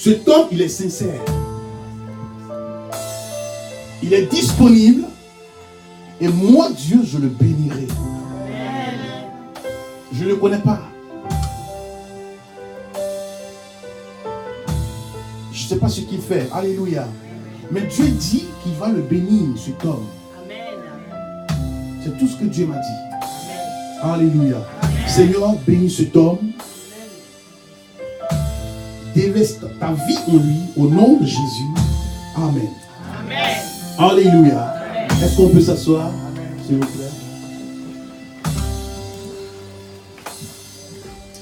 Cet homme, il est sincère. Il est disponible. Et moi, Dieu, je le bénirai. Je ne le connais pas. Je ne sais pas ce qu'il fait. Alléluia. Mais Dieu dit qu'il va le bénir, cet homme. C'est tout ce que Dieu m'a dit. Alléluia. Seigneur, bénis cet homme. Déveste ta vie en lui, au nom de Jésus. Amen. Amen. Alléluia. Est-ce qu'on peut s'asseoir, s'il vous plaît?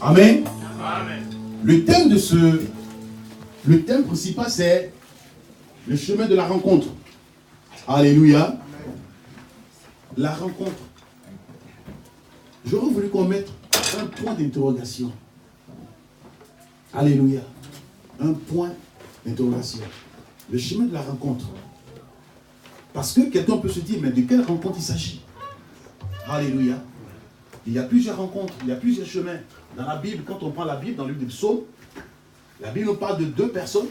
Amen. Amen. Le thème principal, c'est le chemin de la rencontre. Alléluia. La rencontre. J'aurais voulu qu'on mette un point d'interrogation. Alléluia. Un point d'interrogation. Le chemin de la rencontre. Parce que quelqu'un peut se dire, mais de quelle rencontre il s'agit? Alléluia. Il y a plusieurs rencontres, il y a plusieurs chemins. Dans la Bible, quand on prend la Bible, dans le livre des psaumes, la Bible nous parle de deux personnes,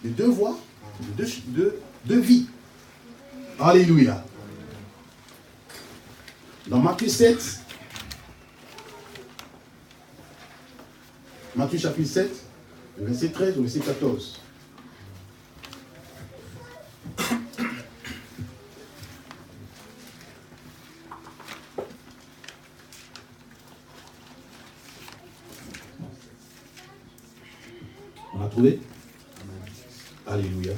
de deux voies, de deux vies. Alléluia. Dans Matthieu 7, Matthieu chapitre 7, verset 13 au verset 14. On a trouvé? Alléluia.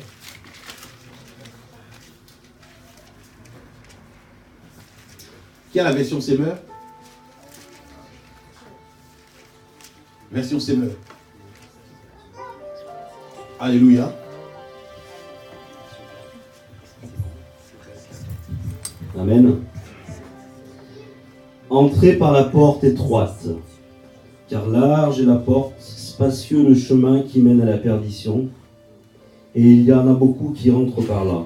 Qui a la version Semeur? Version Semeur. Alléluia. Amen. Entrez par la porte étroite, car large est la porte, spacieux le chemin qui mène à la perdition, et il y en a beaucoup qui rentrent par là.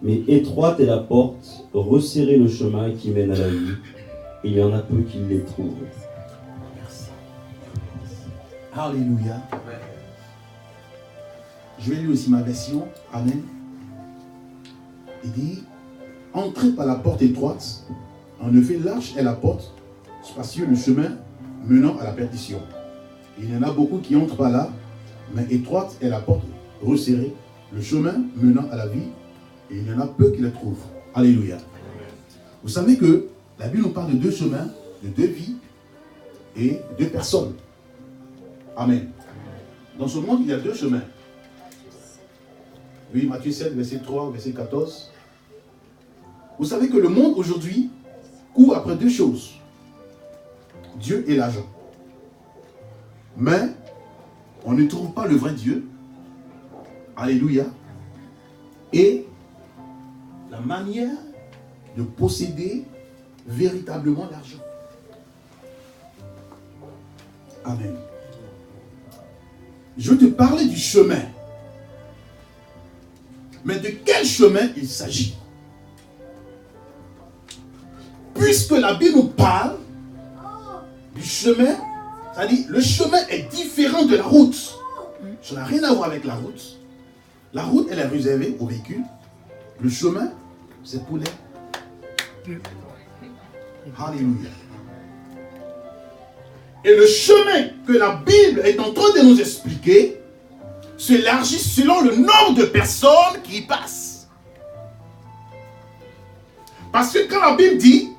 Mais étroite est la porte, resserrez le chemin qui mène à la vie, et il y en a peu qui les trouvent. Alléluia. Je vais lire aussi ma version. Amen. Il dit, entrez par la porte étroite. En effet, large est la porte, spacieux le chemin menant à la perdition. Il y en a beaucoup qui entrent par là, mais étroite est la porte resserrée, le chemin menant à la vie, et il y en a peu qui le trouvent. Alléluia. Vous savez que la Bible nous parle de deux chemins, de deux vies et deux personnes. Amen. Dans ce monde, il y a deux chemins. Oui, Matthieu 7, verset 3, verset 14. Vous savez que le monde aujourd'hui court après deux choses. Dieu et l'argent. Mais on ne trouve pas le vrai Dieu. Alléluia. Et la manière de posséder véritablement l'argent. Amen. Je veux te parler du chemin. Mais de quel chemin il s'agit? Puisque la Bible nous parle du chemin, c'est-à-dire le chemin est différent de la route. Ça n'a rien à voir avec la route. La route, elle est réservée aux véhicules. Le chemin, c'est pour les... Alléluia. Et le chemin que la Bible est en train de nous expliquer s'élargit selon le nombre de personnes qui y passent. Parce que quand la Bible dit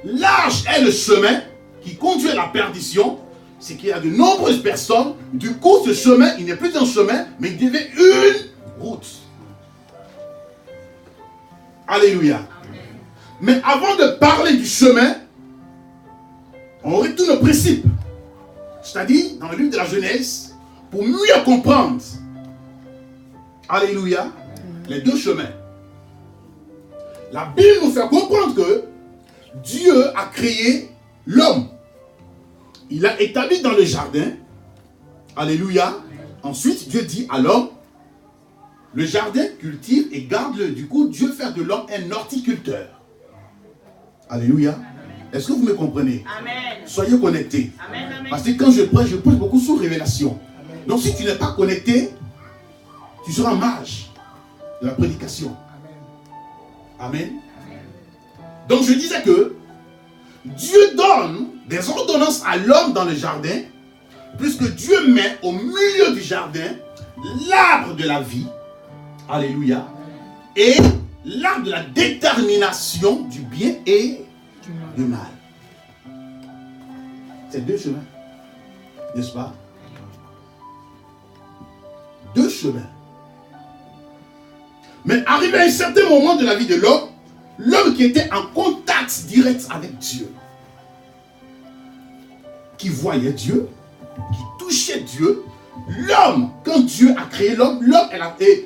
large est le chemin qui conduit à la perdition, c'est qu'il y a de nombreuses personnes. Du coup, ce chemin, il n'est plus un chemin, mais il devient une route. Alléluia. Amen. Mais avant de parler du chemin, on retourne au principe. C'est-à-dire, dans le livre de la Genèse, pour mieux comprendre, alléluia, les deux chemins. La Bible nous fait comprendre que Dieu a créé l'homme. Il l'a établi dans le jardin. Alléluia. Ensuite, Dieu dit à l'homme, le jardin cultive et garde-le. Du coup, Dieu fait de l'homme un horticulteur. Alléluia. Est-ce que vous me comprenez? Amen. Soyez connectés. Amen, amen. Parce que quand je prêche beaucoup sous révélation. Amen. Donc si tu n'es pas connecté, tu seras en marge de la prédication. Amen. Donc je disais que Dieu donne des ordonnances à l'homme dans le jardin, puisque Dieu met au milieu du jardin l'arbre de la vie, alléluia, et l'arbre de la détermination du bien et du mal. C'est deux chemins, n'est-ce pas? Deux chemins. Mais arrivé à un certain moment de la vie de l'homme, l'homme qui était en contact direct avec Dieu, qui voyait Dieu, qui touchait Dieu, l'homme, quand Dieu a créé l'homme,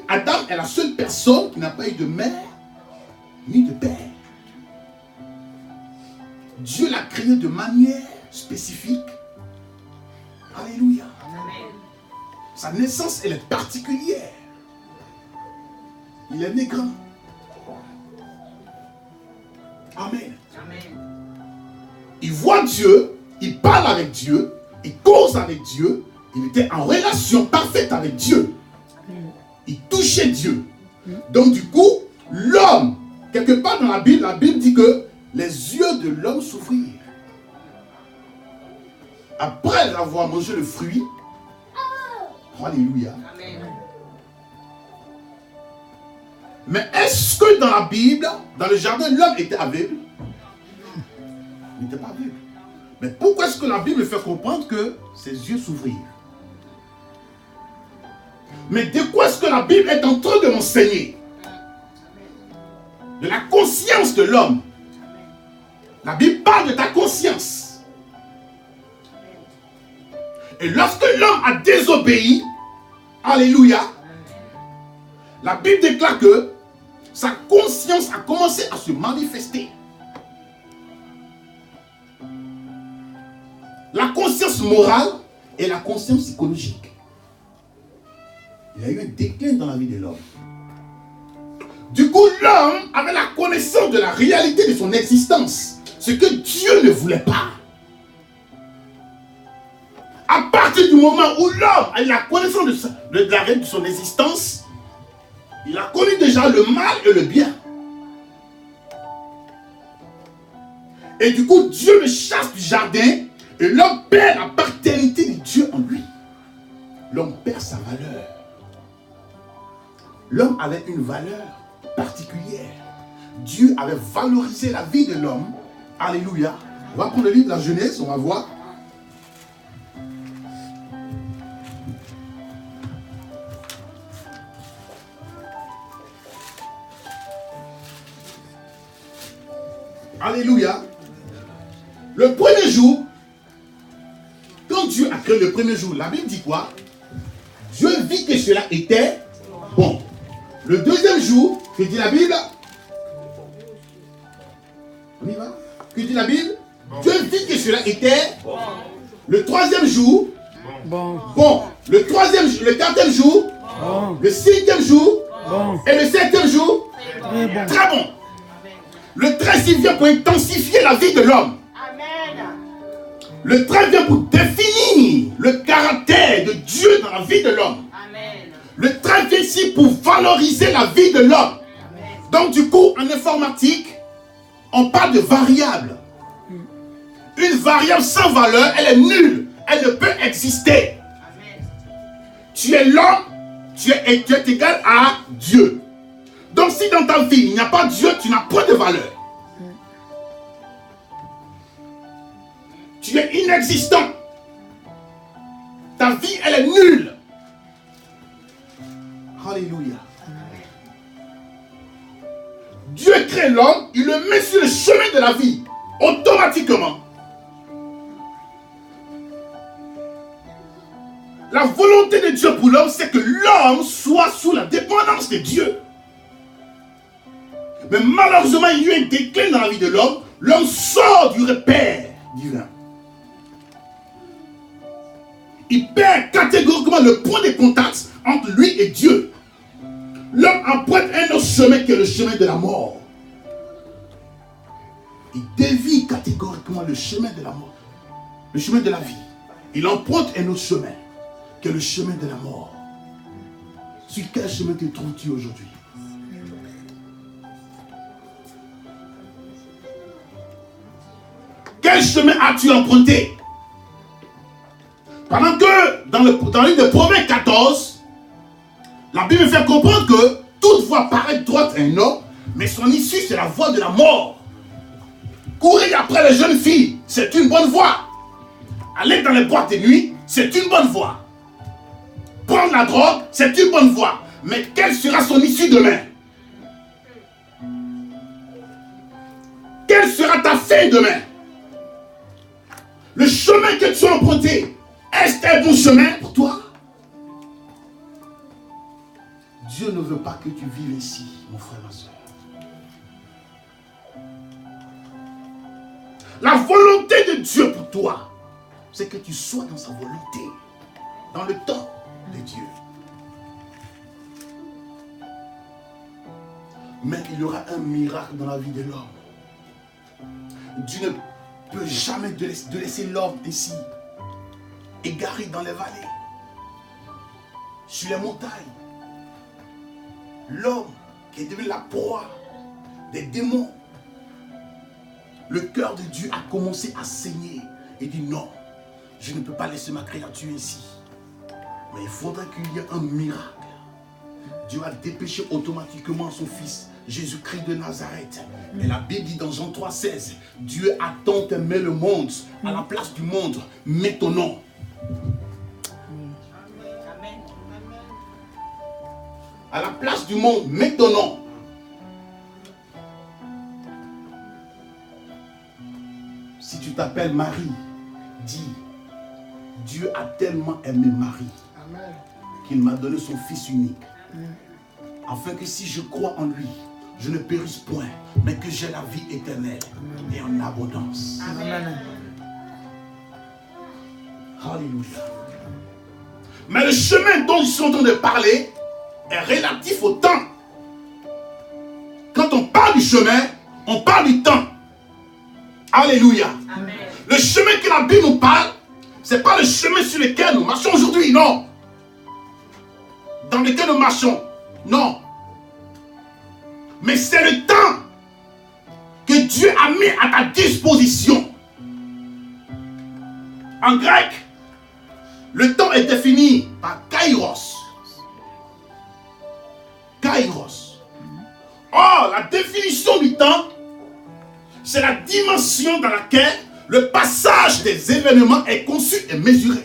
Adam est la seule personne qui n'a pas eu de mère ni de père. Dieu l'a créé de manière spécifique. Alléluia. Sa naissance, elle est particulière. Il est né grand. Amen. Il voit Dieu, il parle avec Dieu, il cause avec Dieu, il était en relation parfaite avec Dieu. Il touchait Dieu. Donc du coup, l'homme, quelque part dans la Bible dit que les yeux de l'homme s'ouvrirent. Après avoir mangé le fruit, alléluia. Mais est-ce que dans la Bible, dans le jardin, l'homme était aveugle? Il n'était pas aveugle. Mais pourquoi est-ce que la Bible fait comprendre que ses yeux s'ouvrirent? Mais de quoi est-ce que la Bible est en train de m'enseigner? De la conscience de l'homme. La Bible parle de ta conscience. Et lorsque l'homme a désobéi, alléluia, la Bible déclare que sa conscience a commencé à se manifester. La conscience morale et la conscience psychologique. Il y a eu un déclin dans la vie de l'homme. Du coup, l'homme avait la connaissance de la réalité de son existence. Ce que Dieu ne voulait pas. À partir du moment où l'homme a eu la connaissance de la réalité de son existence, il a connu déjà le mal et le bien. Et du coup, Dieu le chasse du jardin et l'homme perd la paternité de Dieu en lui. L'homme perd sa valeur. L'homme avait une valeur particulière. Dieu avait valorisé la vie de l'homme. Alléluia. On va prendre le livre de la Genèse, on va voir. Alléluia. Le premier jour, quand Dieu a créé le premier jour, la Bible dit quoi? Dieu vit que cela était bon. Le deuxième jour, que dit la Bible? On y va? Que dit la Bible? Bon. Dieu vit que cela était bon. Le troisième jour, bon. Bon. Le quatrième jour, bon. Le cinquième jour, bon. Et le septième jour, bon. Très bon. Le 13 vient pour intensifier la vie de l'homme. Le 13 vient pour définir le caractère de Dieu dans la vie de l'homme. Le 13 vient ici pour valoriser la vie de l'homme. Donc du coup, en informatique, on parle de variable. Une variable sans valeur, elle est nulle. Elle ne peut exister. Tu es l'homme, tu es égal à Dieu. Donc si dans ta vie, il n'y a pas Dieu, tu n'as pas de valeur. Tu es inexistant. Ta vie, elle est nulle. Alléluia. Dieu crée l'homme, il le met sur le chemin de la vie, automatiquement. La volonté de Dieu pour l'homme, c'est que l'homme soit sous la dépendance de Dieu. Mais malheureusement, il y a eu un déclin dans la vie de l'homme. L'homme sort du repère divin. Il perd catégoriquement le point de contact entre lui et Dieu. L'homme emprunte un autre chemin qui est le chemin de la mort. Il dévie catégoriquement le chemin de la mort, le chemin de la vie. Il emprunte un autre chemin. qui est le chemin de la mort. Sur quel chemin te trouves-tu aujourd'hui? Quel chemin as-tu emprunté? Pendant que dans le livre de Proverbes 14, la Bible fait comprendre que toute voie paraît droite à un homme, mais son issue c'est la voie de la mort. Courir après les jeunes filles, c'est une bonne voie. Aller dans les boîtes de nuit, c'est une bonne voie. Prendre la drogue, c'est une bonne voie. Mais quelle sera son issue demain? Quelle sera ta fin demain? Le chemin que tu as emprunté, est-ce un bon chemin pour toi? Dieu ne veut pas que tu vives ici, mon frère, ma soeur. La volonté de Dieu pour toi, c'est que tu sois dans sa volonté, dans le temps de Dieu. Mais il y aura un miracle dans la vie de l'homme. Dieu ne peut jamais de laisser l'homme ici, égaré dans les vallées, sur les montagnes. L'homme qui est devenu la proie des démons. Le cœur de Dieu a commencé à saigner et dit non, je ne peux pas laisser ma créature ici. Mais il faudra qu'il y ait un miracle. Dieu a dépêché automatiquement son fils, Jésus-Christ de Nazareth. Et la Bible dit dans Jean 3,16, Dieu a tant aimé le monde, à la place du monde, mets ton nom. À la place du monde, mets ton nom. Si tu t'appelles Marie, dis, Dieu a tellement aimé Marie qu'il m'a donné son fils unique. Afin que si je crois en lui, je ne périsse point, mais que j'ai la vie éternelle et en abondance. Amen. Alléluia. Mais le chemin dont je suis en train de parler est relatif au temps. Quand on parle du chemin, on parle du temps. Alléluia. Amen. Le chemin que la Bible nous parle, ce n'est pas le chemin sur lequel nous marchons aujourd'hui, non. Dans lequel nous marchons, non. Mais c'est le temps que Dieu a mis à ta disposition. En grec, le temps est défini par kairos. Kairos. Or, la définition du temps, c'est la dimension dans laquelle le passage des événements est conçu et mesuré.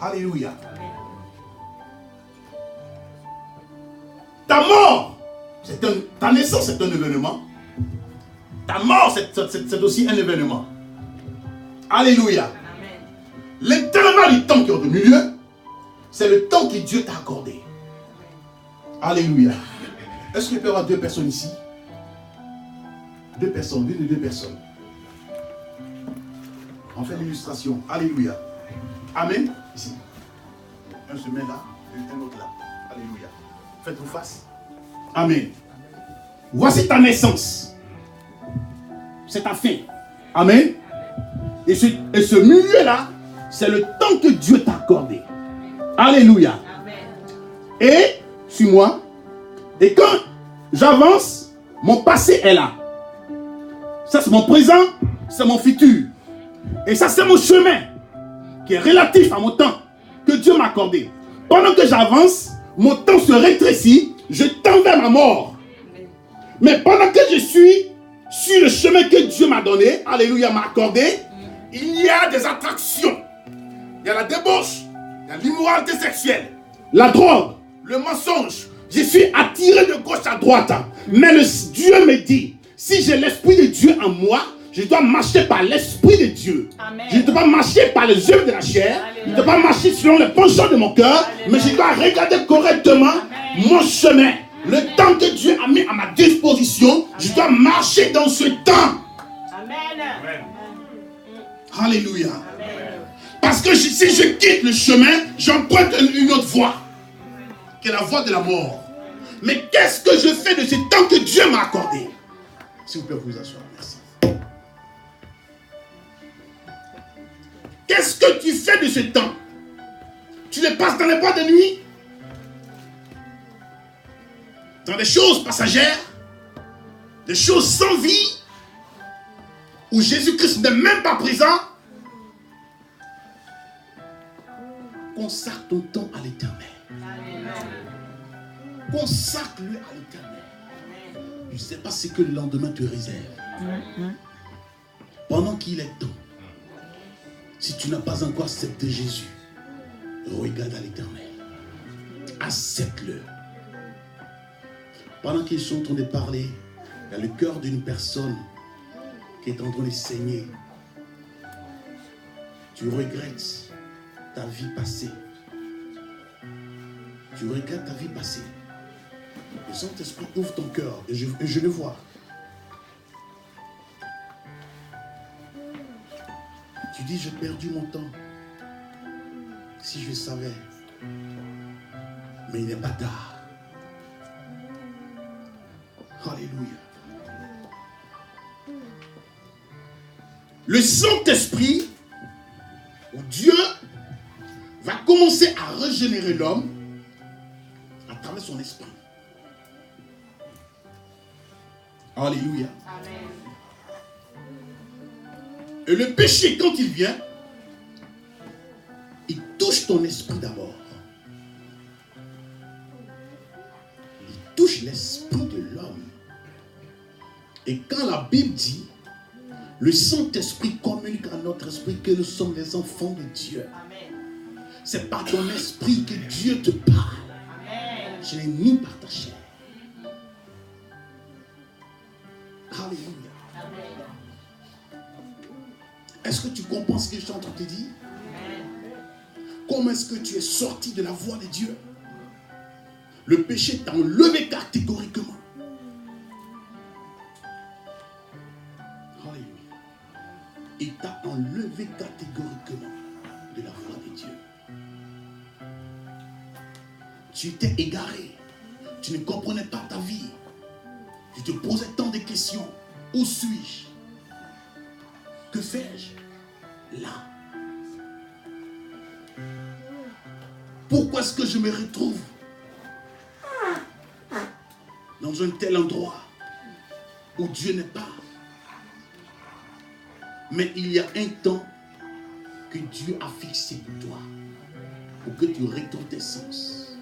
Alléluia. Ta mort, ta naissance c'est un événement. Ta mort c'est aussi un événement. Alléluia. L'intervalle du temps qui est au milieu, c'est le temps que Dieu t'a accordé. Alléluia. Est-ce qu'il peut y avoir deux personnes ici? Deux personnes, une ou deux personnes. On fait l'illustration. Alléluia. Amen. Ici. Un se met là, un autre là. Alléluia. Faites-vous face. Amen. Voici ta naissance. C'est ta fin. Amen. Et ce milieu-là, c'est le temps que Dieu t'a accordé. Alléluia. Amen. Et, suis-moi. Et quand j'avance, mon passé est là. Ça, c'est mon présent, c'est mon futur. Et ça, c'est mon chemin qui est relatif à mon temps que Dieu m'a accordé. Pendant que j'avance, mon temps se rétrécit, je tends vers ma mort. Mais pendant que je suis sur le chemin que Dieu m'a donné, alléluia, m'a accordé, il y a des attractions. Il y a la débauche, il y a l'immoralité sexuelle, la drogue, le mensonge. Je suis attiré de gauche à droite. Mais Dieu me dit, si j'ai l'Esprit de Dieu en moi, je dois marcher par l'Esprit de Dieu. Amen. Je ne dois pas marcher par les œuvres de la chair. Alléluia. Je ne dois pas marcher selon les penchants de mon cœur. Mais je dois regarder correctement Amen. Mon chemin. Le temps que Dieu a mis à ma disposition, Amen. Je dois marcher dans ce temps. Amen. Alléluia. Amen. Parce que si je quitte le chemin, j'emprunte une autre voie, qui est la voie de la mort. Mais qu'est-ce que je fais de ce temps que Dieu m'a accordé? S'il vous plaît, vous asseoir. Merci. Qu'est-ce que tu fais de ce temps? Tu le passes dans les boîtes de nuit? Dans des choses passagères? Des choses sans vie? Où Jésus-Christ n'est même pas présent? Consacre ton temps à l'Éternel. Consacre-le à l'Éternel. Je ne sais pas ce que le lendemain te réserve. Pendant qu'il est temps, si tu n'as pas encore accepté Jésus, regarde à l'Éternel. Accepte-le. Pendant qu'ils sont en train de parler, il y a le cœur d'une personne qui est en train de saigner. Tu regrettes ta vie passée. Tu regrettes ta vie passée. Le Saint-Esprit ouvre ton cœur et je le vois. Tu dis, j'ai perdu mon temps. Si je savais. Mais il n'est pas tard. Alléluia. Le Saint-Esprit, où Dieu va commencer à régénérer l'homme à travers son esprit. Alléluia. Amen. Et le péché, quand il vient, il touche ton esprit d'abord. Il touche l'esprit de l'homme. Et quand la Bible dit, le Saint-Esprit communique à notre esprit que nous sommes les enfants de Dieu. C'est par ton esprit que Dieu te parle. Amen. Je n'ai ni par ta chair. Alléluia. Amen. Est-ce que tu comprends ce que je suis en train de te dire? Amen. Comment est-ce que tu es sorti de la voie de Dieu? Le péché t'a enlevé catégoriquement. Alléluia. Il t'a enlevé catégoriquement de la voie de Dieu. Tu étais égaré. Tu ne comprenais pas ta vie. Tu te posais tant de questions. Où suis-je? Que fais-je là? Pourquoi est-ce que je me retrouve dans un tel endroit où Dieu n'est pas? Mais il y a un temps que Dieu a fixé pour toi, pour que tu retournes tes sens.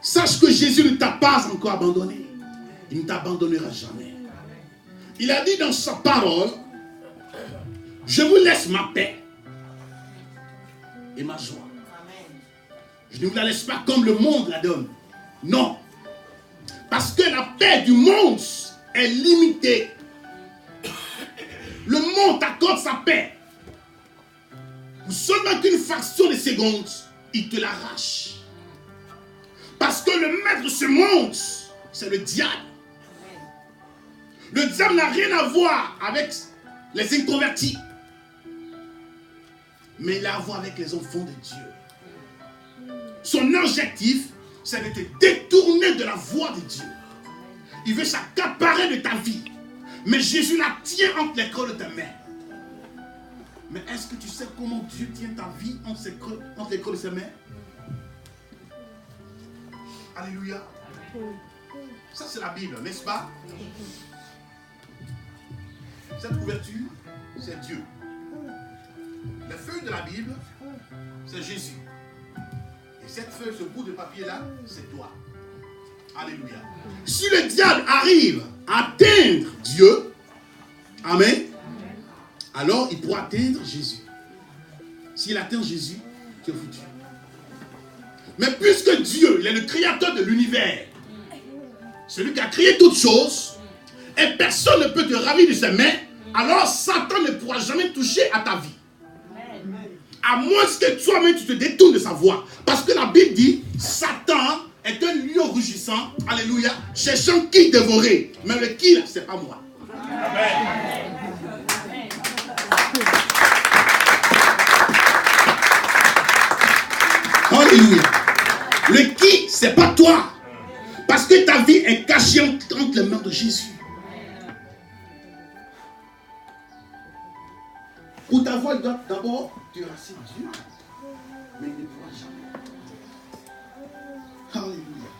Sache que Jésus ne t'a pas encore abandonné. Il ne t'abandonnera jamais. Il a dit dans sa parole, je vous laisse ma paix et ma joie. Je ne vous la laisse pas comme le monde la donne. Non. Parce que la paix du monde est limitée. Le monde t'accorde sa paix. Pour seulement qu'une fraction de seconde, il te l'arrache. Parce que le maître de ce monde, c'est le diable. Le diable n'a rien à voir avec les inconvertis. Mais il a à voir avec les enfants de Dieu. Son objectif, c'est de te détourner de la voie de Dieu. Il veut s'accaparer de ta vie. Mais Jésus la tient entre les creux de ta main. Mais est-ce que tu sais comment Dieu tient ta vie entre les creux de ses mains? Alléluia. Ça c'est la Bible, n'est-ce pas? Cette couverture, c'est Dieu. Les feuilles de la Bible, c'est Jésus. Et cette feuille, ce bout de papier là, c'est toi. Alléluia. Si le diable arrive à atteindre Dieu, amen, alors il pourra atteindre Jésus. S'il atteint Jésus, tu es foutu. Mais puisque Dieu, il est le créateur de l'univers, celui qui a créé toutes choses, et personne ne peut te ravir de ses mains, alors Satan ne pourra jamais toucher à ta vie. À moins que toi-même tu te détournes de sa voie. Parce que la Bible dit, Satan est un lion rugissant, alléluia, cherchant qui dévorer. Mais le qui, c'est pas moi. Amen. Alléluia. Le qui, c'est pas toi. Parce que ta vie est cachée entre les mains de Jésus. doit d'abord terrasser Dieu, mais il ne pourra jamais. Alléluia.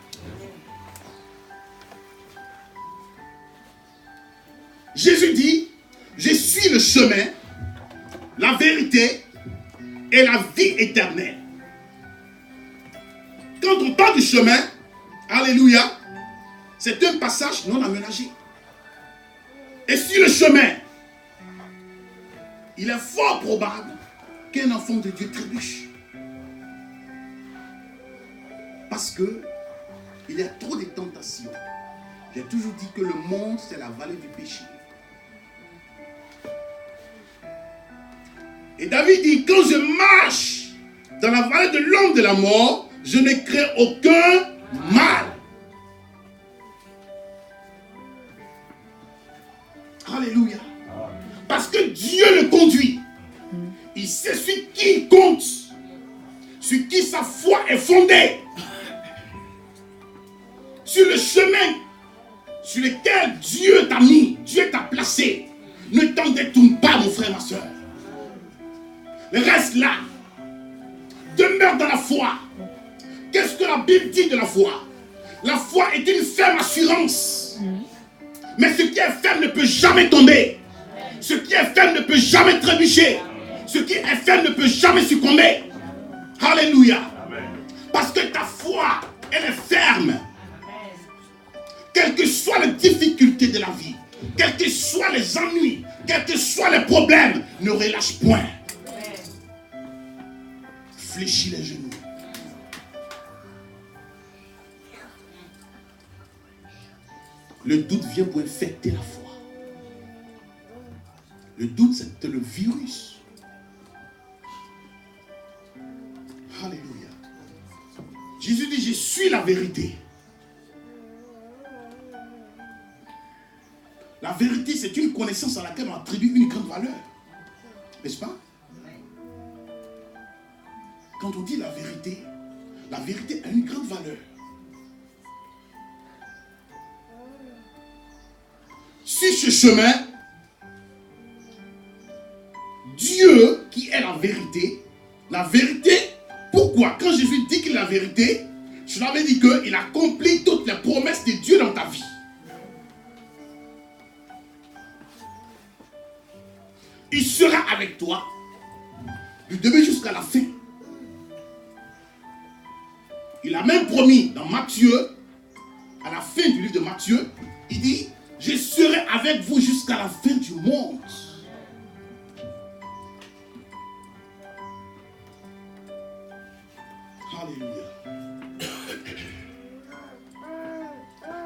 Jésus dit, je suis le chemin, la vérité et la vie éternelle. Quand on parle du chemin, alléluia, c'est un passage non aménagé. Et sur le chemin, il est fort probable qu'un enfant de Dieu trébuche. Parce que il y a trop de tentations. J'ai toujours dit que le monde, c'est la vallée du péché. Et David dit, quand je marche dans la vallée de l'ombre de la mort, je ne crains aucun mal. Alléluia. Parce que Dieu le conduit. Il sait sur qui il compte. Sur qui sa foi est fondée. Sur le chemin sur lequel Dieu t'a mis, Dieu t'a placé. Ne t'en détourne pas, mon frère, ma soeur. Reste là. Demeure dans la foi. Qu'est-ce que la Bible dit de la foi? La foi est une ferme assurance. Mais ce qui est ferme ne peut jamais tomber. Ce qui est ferme ne peut jamais trébucher. Ce qui est ferme ne peut jamais succomber. Alléluia. Parce que ta foi, elle est ferme. Quelles que soient les difficultés de la vie, quels que soient les ennuis, quels que soient les problèmes, ne relâche point. Fléchis les genoux. Le doute vient pour infecter la foi. Le doute, c'est le virus. Alléluia. Jésus dit, je suis la vérité. La vérité, c'est une connaissance à laquelle on attribue une grande valeur. N'est-ce pas? Quand on dit la vérité a une grande valeur. Sur ce chemin, Dieu qui est la vérité, pourquoi? Quand Jésus dit qu'il est la vérité, cela veut dire qu'il accomplit toutes les promesses de Dieu dans ta vie. Il sera avec toi du début jusqu'à la fin. Il a même promis dans Matthieu, à la fin du livre de Matthieu, il dit, je serai avec vous jusqu'à la fin du monde. Alléluia.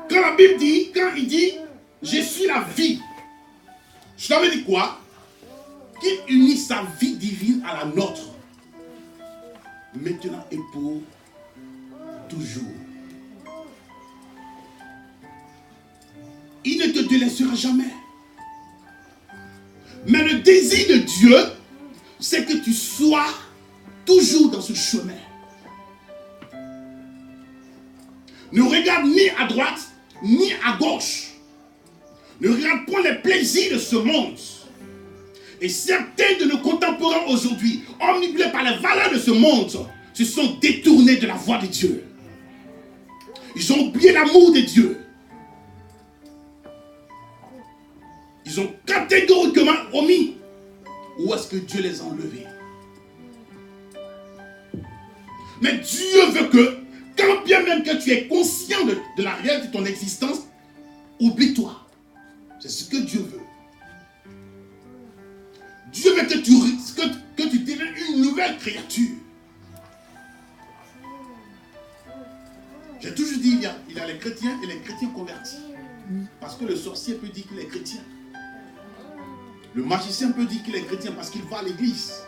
Quand la Bible dit, quand il dit, je suis la vie, cela veut dire quoi? Qu'il unit sa vie divine à la nôtre, maintenant et pour toujours. Il ne te délaissera jamais. Mais le désir de Dieu, c'est que tu sois toujours dans ce chemin. Ne regarde ni à droite, ni à gauche. Ne regarde pas les plaisirs de ce monde. Et certains de nos contemporains aujourd'hui, omnibulés par les valeurs de ce monde, se sont détournés de la voie de Dieu. Ils ont oublié l'amour de Dieu. Ils ont catégoriquement omis. Où est-ce que Dieu les a enlevés? Mais Dieu veut que, quand bien même que tu es conscient de la réalité de ton existence, oublie-toi. C'est ce que Dieu veut. Dieu veut que tu deviennes une nouvelle créature. J'ai toujours dit, il y a les chrétiens et les chrétiens convertis. Parce que le sorcier peut dire qu'il est chrétien. Le magicien peut dire qu'il est chrétien parce qu'il va à l'église.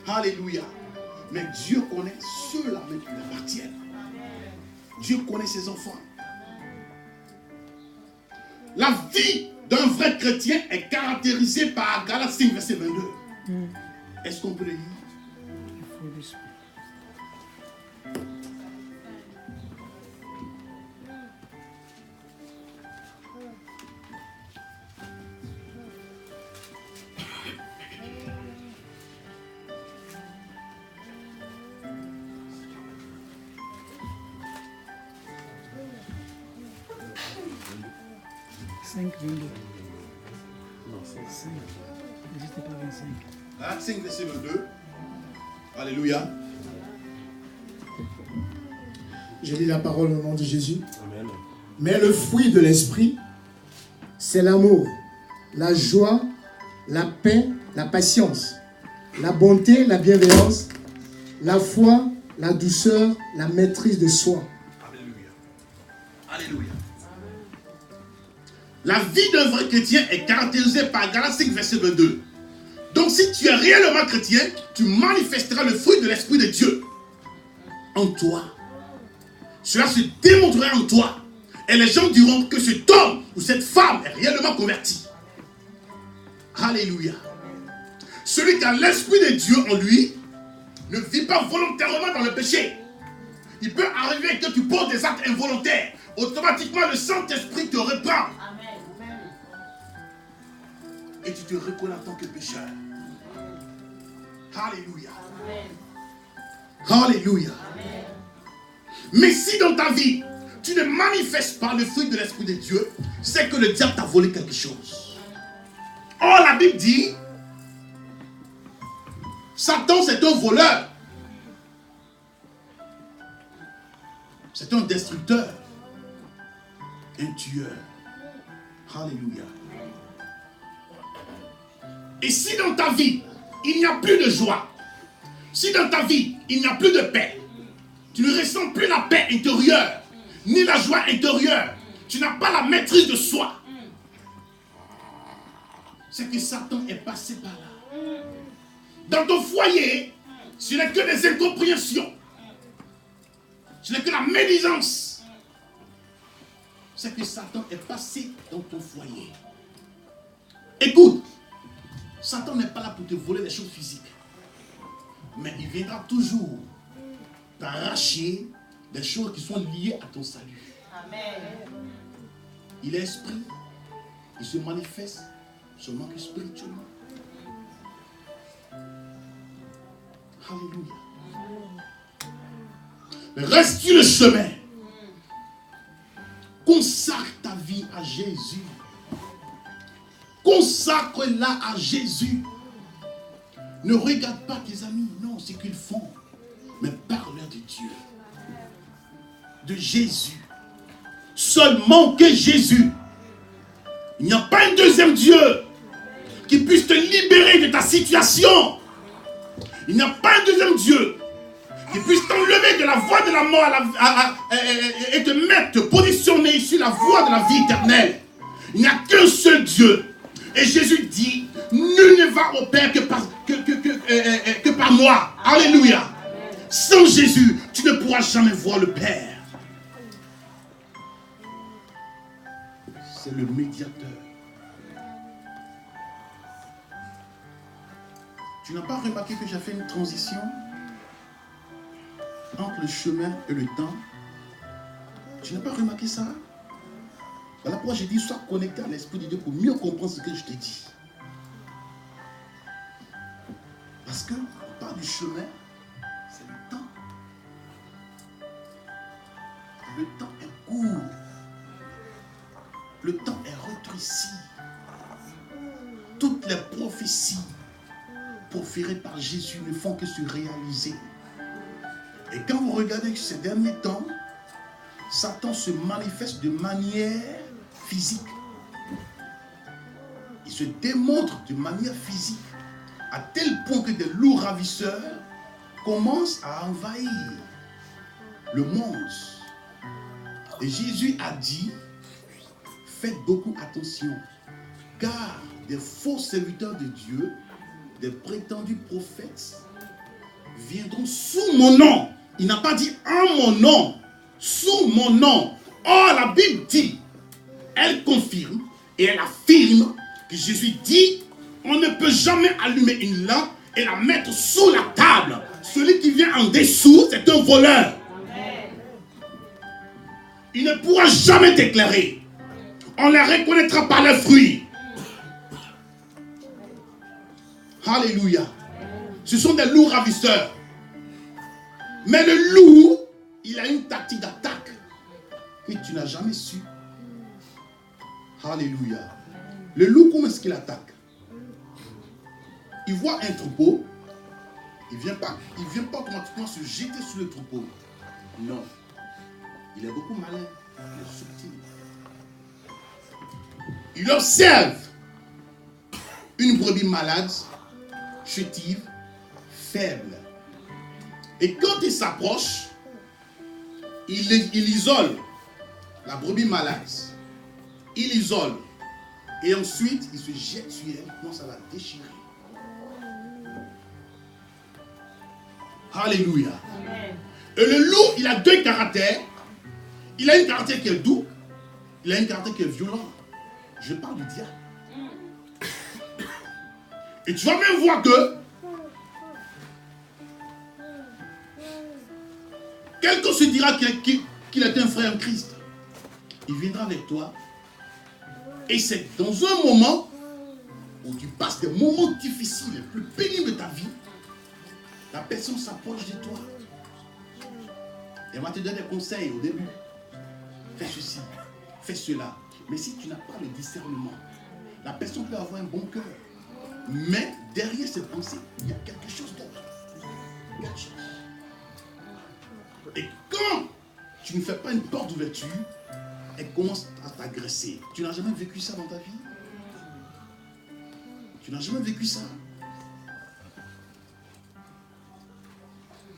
Alléluia. Mais Dieu connaît ceux-là même qui lui appartiennent. Dieu connaît ses enfants. La vie d'un vrai chrétien est caractérisée par Galates 5, verset 22. Est-ce qu'on peut le lire? Il faut l'esprit. 5, 22. Non, 5. N'hésitez pas 25. Actes 5, verset 22. Alléluia. Je lis la parole au nom de Jésus. Amen. Mais le fruit de l'esprit, c'est l'amour, la joie, la paix, la patience, la bonté, la bienveillance, la foi, la douceur, la maîtrise de soi. Alléluia. Alléluia. La vie d'un vrai chrétien est caractérisée par Galates 5, verset 22. Donc si tu es réellement chrétien, tu manifesteras le fruit de l'Esprit de Dieu en toi. Cela se démontrera en toi. Et les gens diront que cet homme ou cette femme est réellement converti. Alléluia. Celui qui a l'Esprit de Dieu en lui ne vit pas volontairement dans le péché. Il peut arriver que tu poses des actes involontaires. Automatiquement, le Saint-Esprit te reprend. Et tu te reconnais en tant que pécheur. Alléluia. Alléluia. Mais si dans ta vie, tu ne manifestes pas le fruit de l'Esprit de Dieu, c'est que le diable t'a volé quelque chose. Or, la Bible dit, Satan c'est un voleur. C'est un destructeur. Un tueur. Alléluia. Et si dans ta vie, il n'y a plus de joie, si dans ta vie, il n'y a plus de paix, tu ne ressens plus la paix intérieure, ni la joie intérieure, tu n'as pas la maîtrise de soi, c'est que Satan est passé par là. Dans ton foyer, ce n'est que des incompréhensions, ce n'est que la médisance. C'est que Satan est passé dans ton foyer. Écoute, Satan n'est pas là pour te voler des choses physiques. Mais il viendra toujours t'arracher des choses qui sont liées à ton salut. Amen. Il est esprit. Il se manifeste seulement que spirituellement. Alléluia. Reste sur le chemin. Consacre ta vie à Jésus. Consacre-la à Jésus. Ne regarde pas tes amis, non, ce qu'ils font. Mais parle-leur de Dieu. De Jésus. Seulement que Jésus. Il n'y a pas un deuxième Dieu qui puisse te libérer de ta situation. Il n'y a pas un deuxième Dieu qui puisse t'enlever de la voie de la mort et te mettre, te positionner sur la voie de la vie éternelle. Il n'y a qu'un seul Dieu. Et Jésus dit, nul ne va au Père que par moi. Alléluia. Sans Jésus, tu ne pourras jamais voir le Père. C'est le médiateur. Tu n'as pas remarqué que j'ai fait une transition entre le chemin et le temps? Tu n'as pas remarqué ça? Voilà pourquoi j'ai dit, sois connecté à l'Esprit de Dieu pour mieux comprendre ce que je t'ai dit. Parce que on parle du chemin, c'est le temps. Le temps est court. Le temps est rétréci. Toutes les prophéties proférées par Jésus ne font que se réaliser. Et quand vous regardez ces derniers temps, Satan se manifeste de manière physique. Il se démontre de manière physique, à tel point que des loups ravisseurs commencent à envahir le monde. Et Jésus a dit, faites beaucoup attention, car des faux serviteurs de Dieu, des prétendus prophètes, viendront sous mon nom. Il n'a pas dit en mon nom, sous mon nom. Or, la Bible dit, elle confirme et elle affirme que Jésus dit, on ne peut jamais allumer une lampe et la mettre sous la table. Celui qui vient en dessous, c'est un voleur. Il ne pourra jamais t'éclairer. On les reconnaîtra par leurs fruits. Alléluia. Ce sont des loups ravisseurs. Mais le loup, il a une tactique d'attaque que tu n'as jamais su. Alléluia. Le loup, comment est-ce qu'il attaque? Il voit un troupeau. Il ne vient pas automatiquement se jeter sur le troupeau. Non. Il est beaucoup malin. Il est subtil. Il observe une brebis malade, chétive, faible. Et quand il s'approche, il isole la brebis malade. Il isole. Et ensuite, il se jette sur elle et commence à la déchirer. Alléluia. Amen. Et le loup, il a deux caractères. Il a un caractère qui est doux. Il a un caractère qui est violent. Je parle du diable. Et tu vas même voir que quelqu'un se dira qu'il est un frère en Christ. Il viendra avec toi. Et c'est dans un moment où tu passes des moments difficiles, les plus pénibles de ta vie. La personne s'approche de toi. Elle va te donner des conseils au début. Fais ceci, fais cela. Mais si tu n'as pas le discernement, la personne peut avoir un bon cœur. Mais derrière cette pensée, il y a quelque chose d'autre. Quelque chose. Et quand tu ne fais pas une porte d'ouverture, elle commence à t'agresser. Tu n'as jamais vécu ça dans ta vie? Tu n'as jamais vécu ça?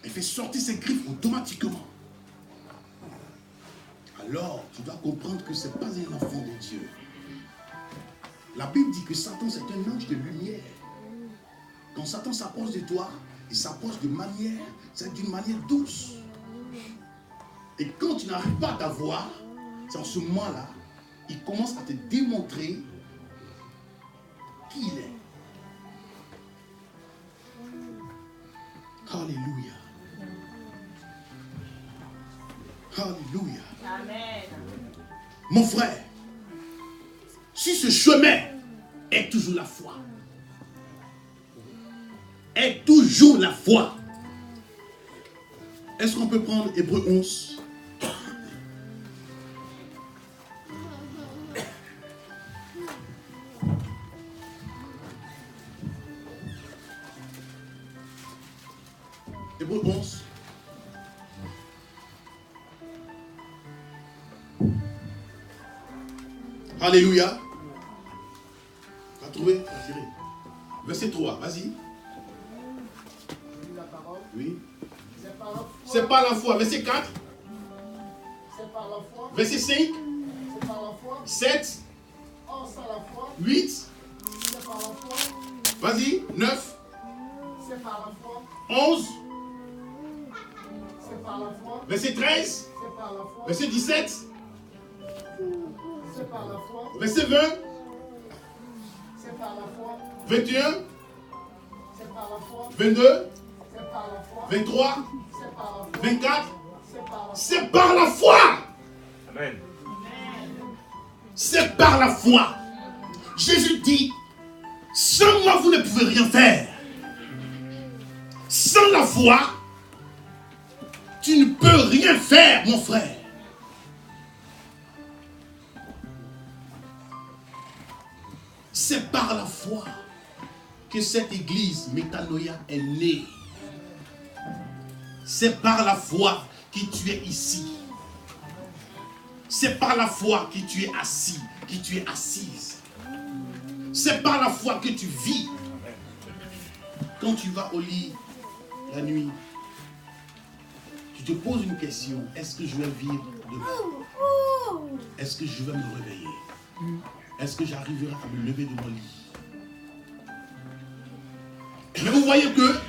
Elle fait sortir ses griffes automatiquement. Alors, tu dois comprendre que ce n'est pas un enfant de Dieu. La Bible dit que Satan, c'est un ange de lumière. Quand Satan s'approche de toi, il s'approche de manière, c'est d'une manière douce. Et quand tu n'arrives pas à t'avoir, c'est en ce moment-là, il commence à te démontrer qui il est. Alléluia. Alléluia. Amen. Mon frère, si ce chemin est toujours la foi, est toujours la foi, est-ce qu'on peut prendre Hébreux 11? Hébreux 11. Alléluia. Tu as trouvé? Verset 3, vas-y. Oui. C'est par la foi. Verset 4. C'est par la foi. Verset 5. C'est par la foi. 7. Or, sans la foi. 8. C'est par la foi. Vas-y. 9. C'est par la foi. 11. C'est par la foi. Verset 13. C'est par la foi. Verset 17. C'est par la foi. Verset 20. C'est par la foi. 21. C'est par la foi. 22. C'est par la foi. 23. C'est par la foi. 24. C'est par la foi. C'est par la foi. Amen. C'est par la foi. Jésus dit, sans moi vous ne pouvez rien faire. Sans la foi, tu ne peux rien faire, mon frère. C'est par la foi que cette église Métanoïa est née. C'est par la foi que tu es ici. C'est par la foi que tu es assis, que tu es assise. C'est par la foi que tu vis. Quand tu vas au lit la nuit, tu te poses une question. Est-ce que je vais vivre demain? Est-ce que je vais me réveiller? Est-ce que j'arriverai à me lever de mon lit? Mais vous voyez que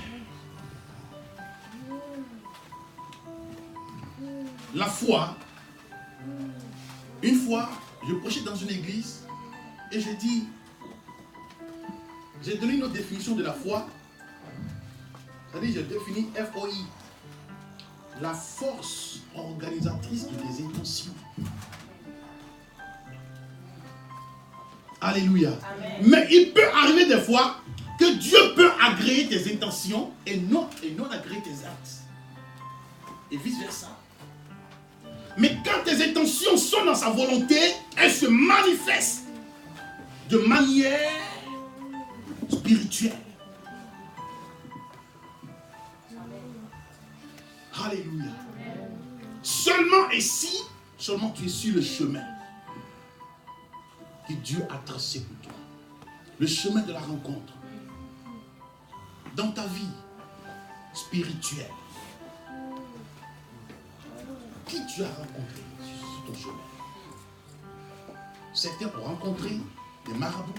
la foi, une fois, je prêchais dans une église et j'ai dit, j'ai donné une autre définition de la foi. C'est-à-dire, j'ai défini FOI, la force organisatrice de tes intentions. Alléluia. Amen. Mais il peut arriver des fois que Dieu peut agréer tes intentions et non agréer tes actes. Et vice versa. Mais quand tes intentions sont dans sa volonté, elles se manifestent de manière spirituelle. Alléluia. Seulement ici, seulement tu es sur le chemin que Dieu a tracé pour toi. Le chemin de la rencontre. Dans ta vie spirituelle. Qui tu as rencontré sur ton chemin? Certains ont rencontré des marabouts.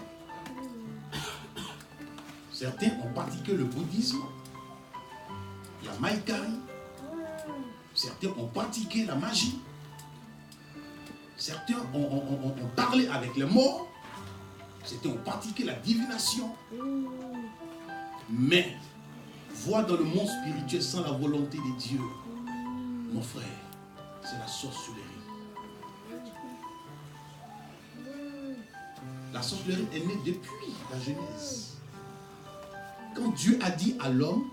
Certains ont pratiqué le bouddhisme, la maïkari. Certains ont pratiqué la magie. Certains ont parlé avec les morts. Certains ont pratiqué la divination. Mais, voir dans le monde spirituel sans la volonté de Dieu, mon frère, c'est la sorcellerie. La sorcellerie est née depuis la Genèse. Quand Dieu a dit à l'homme,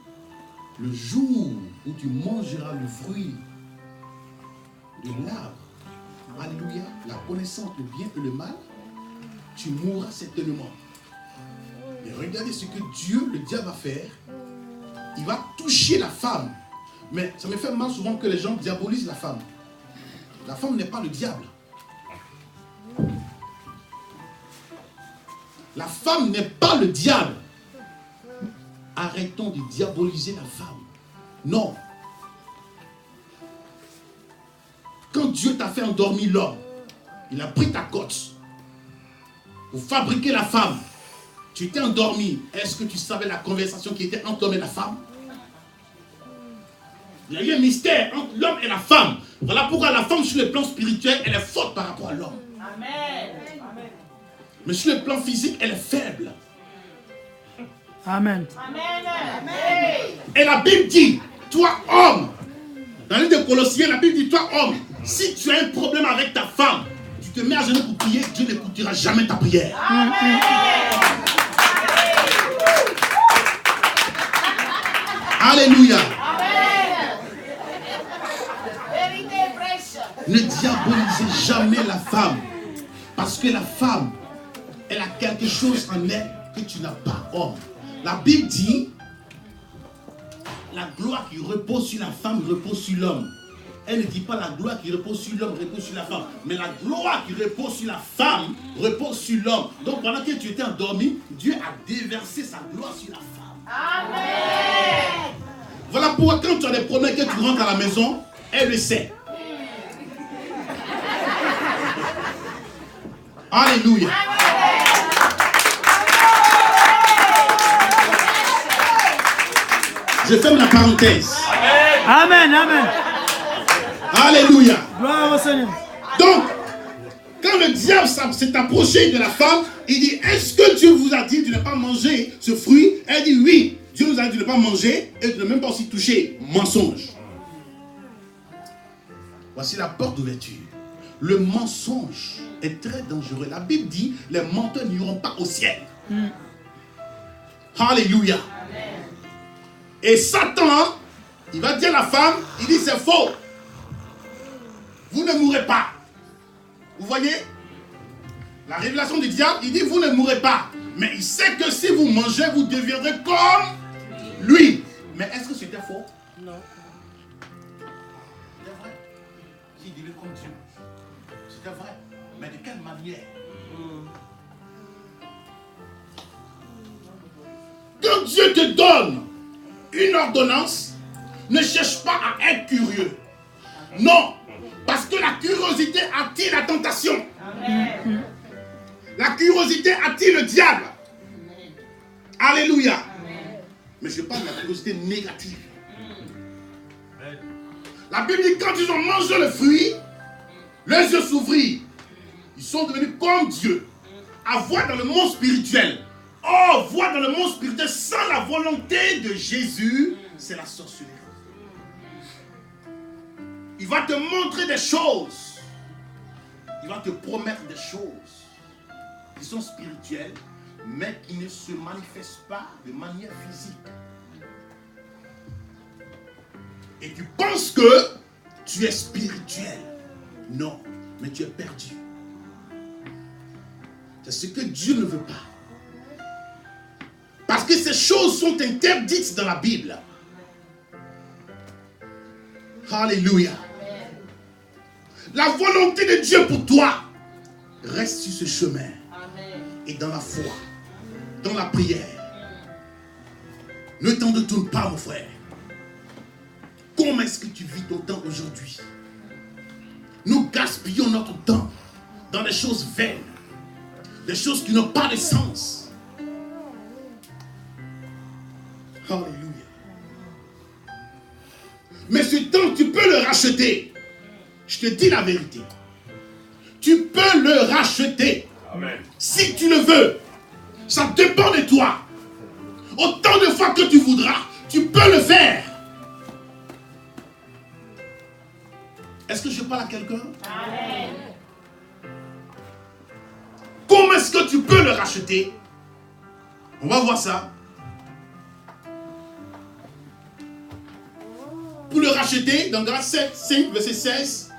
le jour où tu mangeras le fruit de l'arbre, alléluia, la connaissance du bien et le mal, tu mourras certainement. Mais regardez ce que Dieu, le diable, va faire. Il va toucher la femme. Mais ça me fait mal souvent que les gens diabolisent la femme. La femme n'est pas le diable. La femme n'est pas le diable. Arrêtons de diaboliser la femme. Non. Quand Dieu t'a fait endormir l'homme, il a pris ta côte pour fabriquer la femme. Tu étais endormi. Est-ce que tu savais la conversation qui était entre l'homme et la femme? Il y a eu un mystère entre l'homme et la femme. Voilà pourquoi la femme, sur le plan spirituel, elle est forte par rapport à l'homme. Amen. Mais sur le plan physique, elle est faible. Amen. Et la Bible dit, toi homme, dans le livre de Colossiens, la Bible dit, toi homme, si tu as un problème avec ta femme, tu te mets à genoux pour prier, Dieu n'écoutera jamais ta prière. Amen. Alléluia. Ne diabolisez jamais la femme. Parce que la femme, elle a quelque chose en elle que tu n'as pas, homme. La Bible dit, la gloire qui repose sur la femme repose sur l'homme. Elle ne dit pas la gloire qui repose sur l'homme repose sur la femme. Mais la gloire qui repose sur la femme repose sur l'homme. Donc pendant que tu étais endormi, Dieu a déversé sa gloire sur la femme. Amen. Voilà pourquoi quand tu as des problèmes, que tu rentres à la maison, elle le sait. Alléluia. Je ferme la parenthèse. Amen, amen. Alléluia. Gloire au Seigneur. Donc, quand le diable s'est approché de la femme, il dit, est-ce que Dieu vous a dit de ne pas manger ce fruit? Elle dit, oui. Dieu nous a dit de ne pas manger et de ne même pas aussi toucher. Mensonge. Voici la porte d'ouverture. Le mensonge est très dangereux. La Bible dit, les menteurs n'iront pas au ciel. Alléluia. Amen. Et Satan, il va dire à la femme, il dit c'est faux. Vous ne mourrez pas. Vous voyez? La révélation du diable, il dit vous ne mourrez pas. Mais il sait que si vous mangez, vous deviendrez comme lui. Mais est-ce que c'était faux? Non. C'était vrai. S'il devient comme Dieu. C'était vrai. Mais de quelle manière? Quand Dieu te donne une ordonnance, ne cherche pas à être curieux. Non. Parce que la curiosité attire la tentation. Amen. La curiosité attire le diable. Amen. Alléluia. Amen. Mais je parle de la curiosité négative. Amen. La Bible dit quand ils ont mangé le fruit, les yeux s'ouvrirent. Ils sont devenus comme Dieu. À voir dans le monde spirituel. Oh, voir dans le monde spirituel sans la volonté de Jésus, c'est la sorcellerie. Il va te montrer des choses. Il va te promettre des choses qui sont spirituelles, mais qui ne se manifestent pas de manière physique. Et tu penses que tu es spirituel. Non, mais tu es perdu. C'est ce que Dieu ne veut pas. Parce que ces choses sont interdites dans la Bible. Alléluia. La volonté de Dieu pour toi reste sur ce chemin. Et dans la foi, dans la prière. Ne t'en détourne pas, mon frère. Comment est-ce que tu vis ton temps aujourd'hui? Nous gaspillons notre temps dans des choses vaines, des choses qui n'ont pas de sens. Alléluia. Mais ce temps, tu peux le racheter. Je te dis la vérité. Tu peux le racheter. Amen. Si tu le veux. Ça dépend de toi. Autant de fois que tu voudras, tu peux le faire. Est-ce que je parle à quelqu'un? Amen. Comment est-ce que tu peux le racheter? On va voir ça. Pour le racheter, dans Galates 5, verset 16,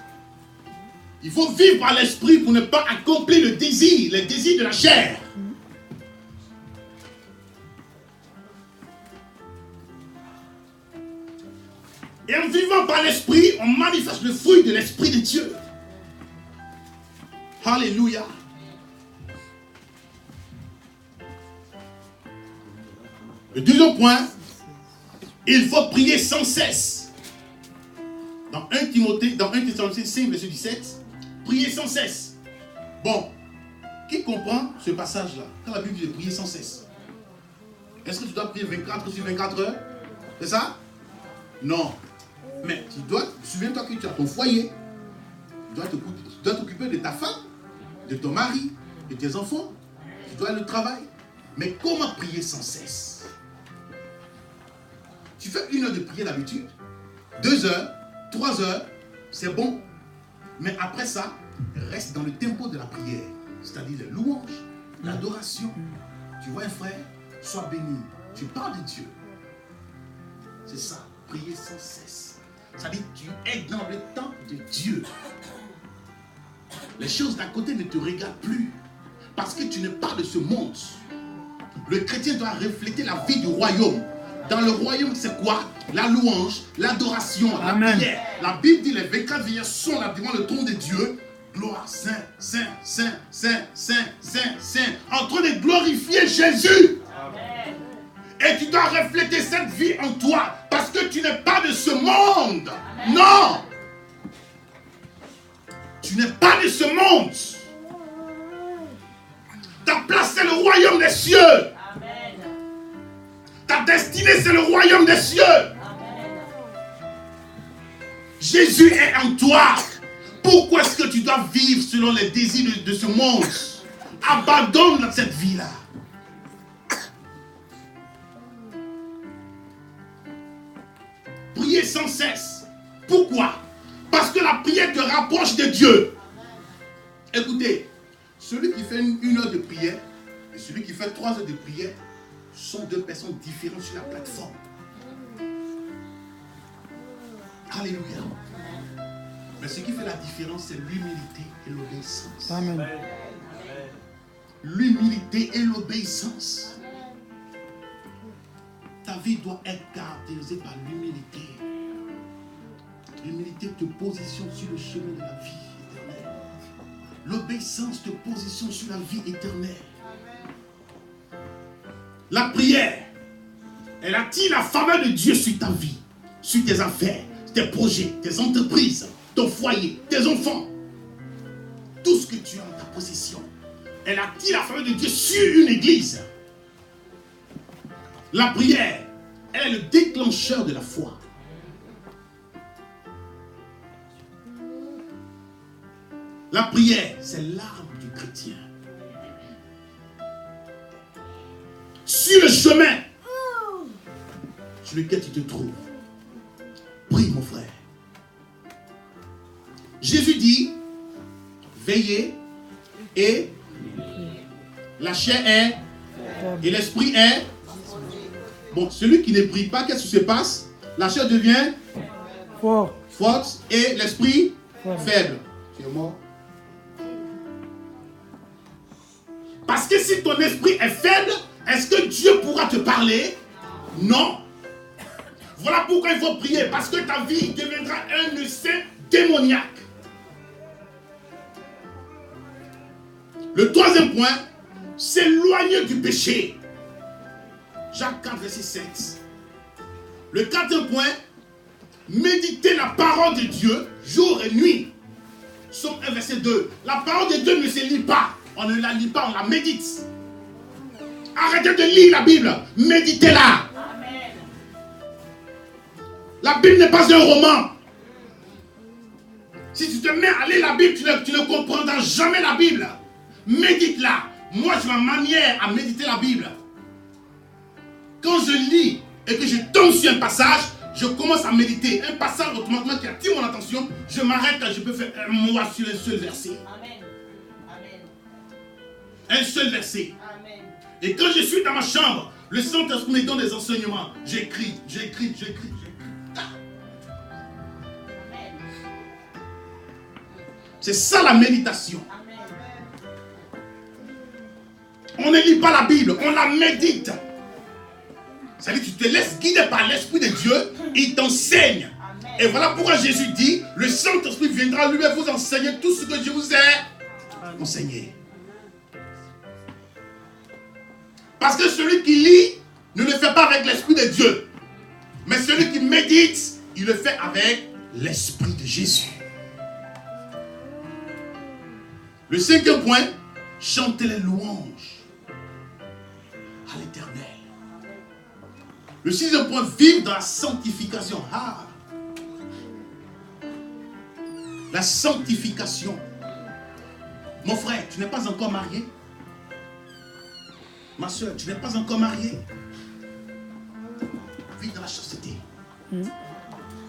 il faut vivre par l'esprit pour ne pas accomplir le désir, les désirs de la chair. Et en vivant par l'esprit, on manifeste le fruit de l'esprit de Dieu. Alléluia. Le deuxième point, il faut prier sans cesse. Dans 1 Timothée, dans 1 Thessaloniciens 5, verset 17, prier sans cesse. Bon, qui comprend ce passage-là? Quand la Bible dit de prier sans cesse. Est-ce que tu dois prier 24 sur 24 heures? C'est ça? Non. Mais tu dois, souviens-toi que tu as ton foyer. Tu dois t'occuper de ta femme, de ton mari, de tes enfants. Tu dois aller au travail. Mais comment prier sans cesse? Tu fais 1 heure de prière d'habitude, 2 heures, 3 heures, c'est bon. Mais après ça, reste dans le tempo de la prière. C'est-à-dire les louanges, l'adoration. Tu vois un frère, sois béni. Tu parles de Dieu. C'est ça, prier sans cesse. C'est-à-dire tu es dans le temps de Dieu. Les choses d'à côté ne te regardent plus. Parce que tu n'es pas de ce monde. Le chrétien doit refléter la vie du royaume. Dans le royaume, c'est quoi? La louange, l'adoration, la prière. La Bible dit les 24 veilleurs sont là devant le trône de Dieu. Gloire, saint, saint, saint, saint, saint, saint, saint. En train de glorifier Jésus. Amen. Et tu dois refléter cette vie en toi. Parce que tu n'es pas de ce monde. Amen. Non. Tu n'es pas de ce monde. Ta place, c'est le royaume des cieux. Amen. Ta destinée, c'est le royaume des cieux. Amen. Jésus est en toi. Pourquoi est-ce que tu dois vivre selon les désirs de ce monde? Abandonne cette vie-là. Priez sans cesse. Pourquoi? Parce que la prière te rapproche de Dieu. Écoutez, celui qui fait une heure de prière et celui qui fait 3 heures de prière sont 2 personnes différentes sur la plateforme. Alléluia. Mais ce qui fait la différence, c'est l'humilité et l'obéissance. Amen. L'humilité et l'obéissance. Ta vie doit être caractérisée par l'humilité. L'humilité te positionne sur le chemin de la vie éternelle. L'obéissance te positionne sur la vie éternelle. La prière, elle attire la faveur de Dieu sur ta vie, sur tes affaires, tes projets, tes entreprises, ton foyer, tes enfants. Tout ce que tu as en ta possession. Elle attire la faveur de Dieu sur une église. La prière, elle est le déclencheur de la foi. La prière, c'est l'arme du chrétien. Sur le chemin sur lequel tu te trouves, prie mon frère. Jésus dit, veillez et la chair est et l'esprit est. Bon, celui qui ne prie pas, qu'est-ce qui se passe? La chair devient forte et l'esprit faible. Tu es mort. Parce que si ton esprit est faible, est-ce que Dieu pourra te parler? Non. Voilà pourquoi il faut prier, parce que ta vie deviendra un essai démoniaque. Le troisième point, s'éloigner du péché. Jacques 4, verset 7. Le quatrième point, méditer la parole de Dieu jour et nuit. Somme 1, verset 2. La parole de Dieu ne se lit pas. On ne la lit pas, on la médite. Arrêtez de lire la Bible. Méditez-la. La Bible n'est pas un roman. Si tu te mets à lire la Bible, tu ne comprendras jamais la Bible. Médite-la. Moi, j'ai ma manière à méditer la Bible. Quand je lis et que je tombe sur un passage, je commence à méditer. Un passage automatiquement qui attire mon attention, je m'arrête, je peux faire un mois sur un seul verset. Amen. Amen. Un seul verset. Amen. Et quand je suis dans ma chambre, le Saint-Esprit me donne des enseignements. J'écris. Ah. Amen. C'est ça la méditation. Amen. On ne lit pas la Bible, on la médite. C'est-à-dire que tu te laisses guider par l'Esprit de Dieu, il t'enseigne. Amen. Et voilà pourquoi Jésus dit, le Saint-Esprit viendra lui-même vous enseigner tout ce que je vous ai enseigné. Parce que celui qui lit ne le fait pas avec l'Esprit de Dieu. Mais celui qui médite, il le fait avec l'Esprit de Jésus. Le cinquième point, chanter les louanges à l'Éternel. Le sixième point, vivre dans la sanctification. Ah. La sanctification. Mon frère, tu n'es pas encore marié. Ma soeur, tu n'es pas encore mariée. Vis dans la chasteté.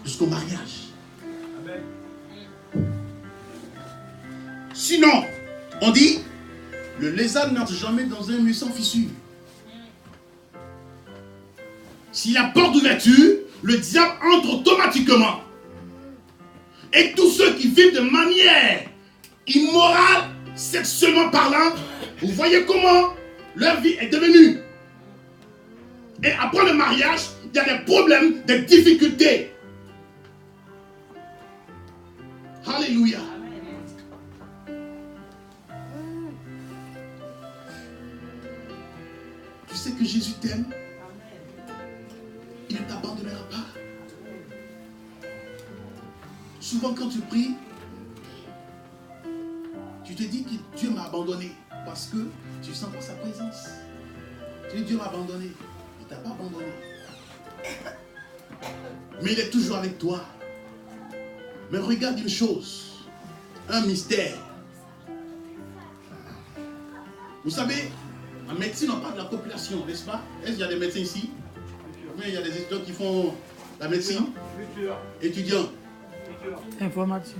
Jusqu'au mariage. Sinon, on dit, le lézard n'entre jamais dans un mur sans fissure. S'il y a porte d'ouverture, le diable entre automatiquement. Et tous ceux qui vivent de manière immorale, sexuellement parlant, vous voyez comment leur vie est devenue. Et après le mariage, il y a des problèmes, des difficultés. Alléluia. Tu sais que Jésus t'aime. Il ne t'abandonnera pas. Souvent quand tu pries, tu te dis que Dieu m'a abandonné parce que tu ne sens pas sa présence. Tu dis Dieu m'a abandonné. Il ne t'a pas abandonné. Mais il est toujours avec toi. Mais regarde une chose, un mystère. Vous savez, en médecine on parle de la population, n'est-ce pas? Est-ce qu'il y a des médecins ici? Mais il y a des étudiants qui font la médecine. Étudiants. Informatique.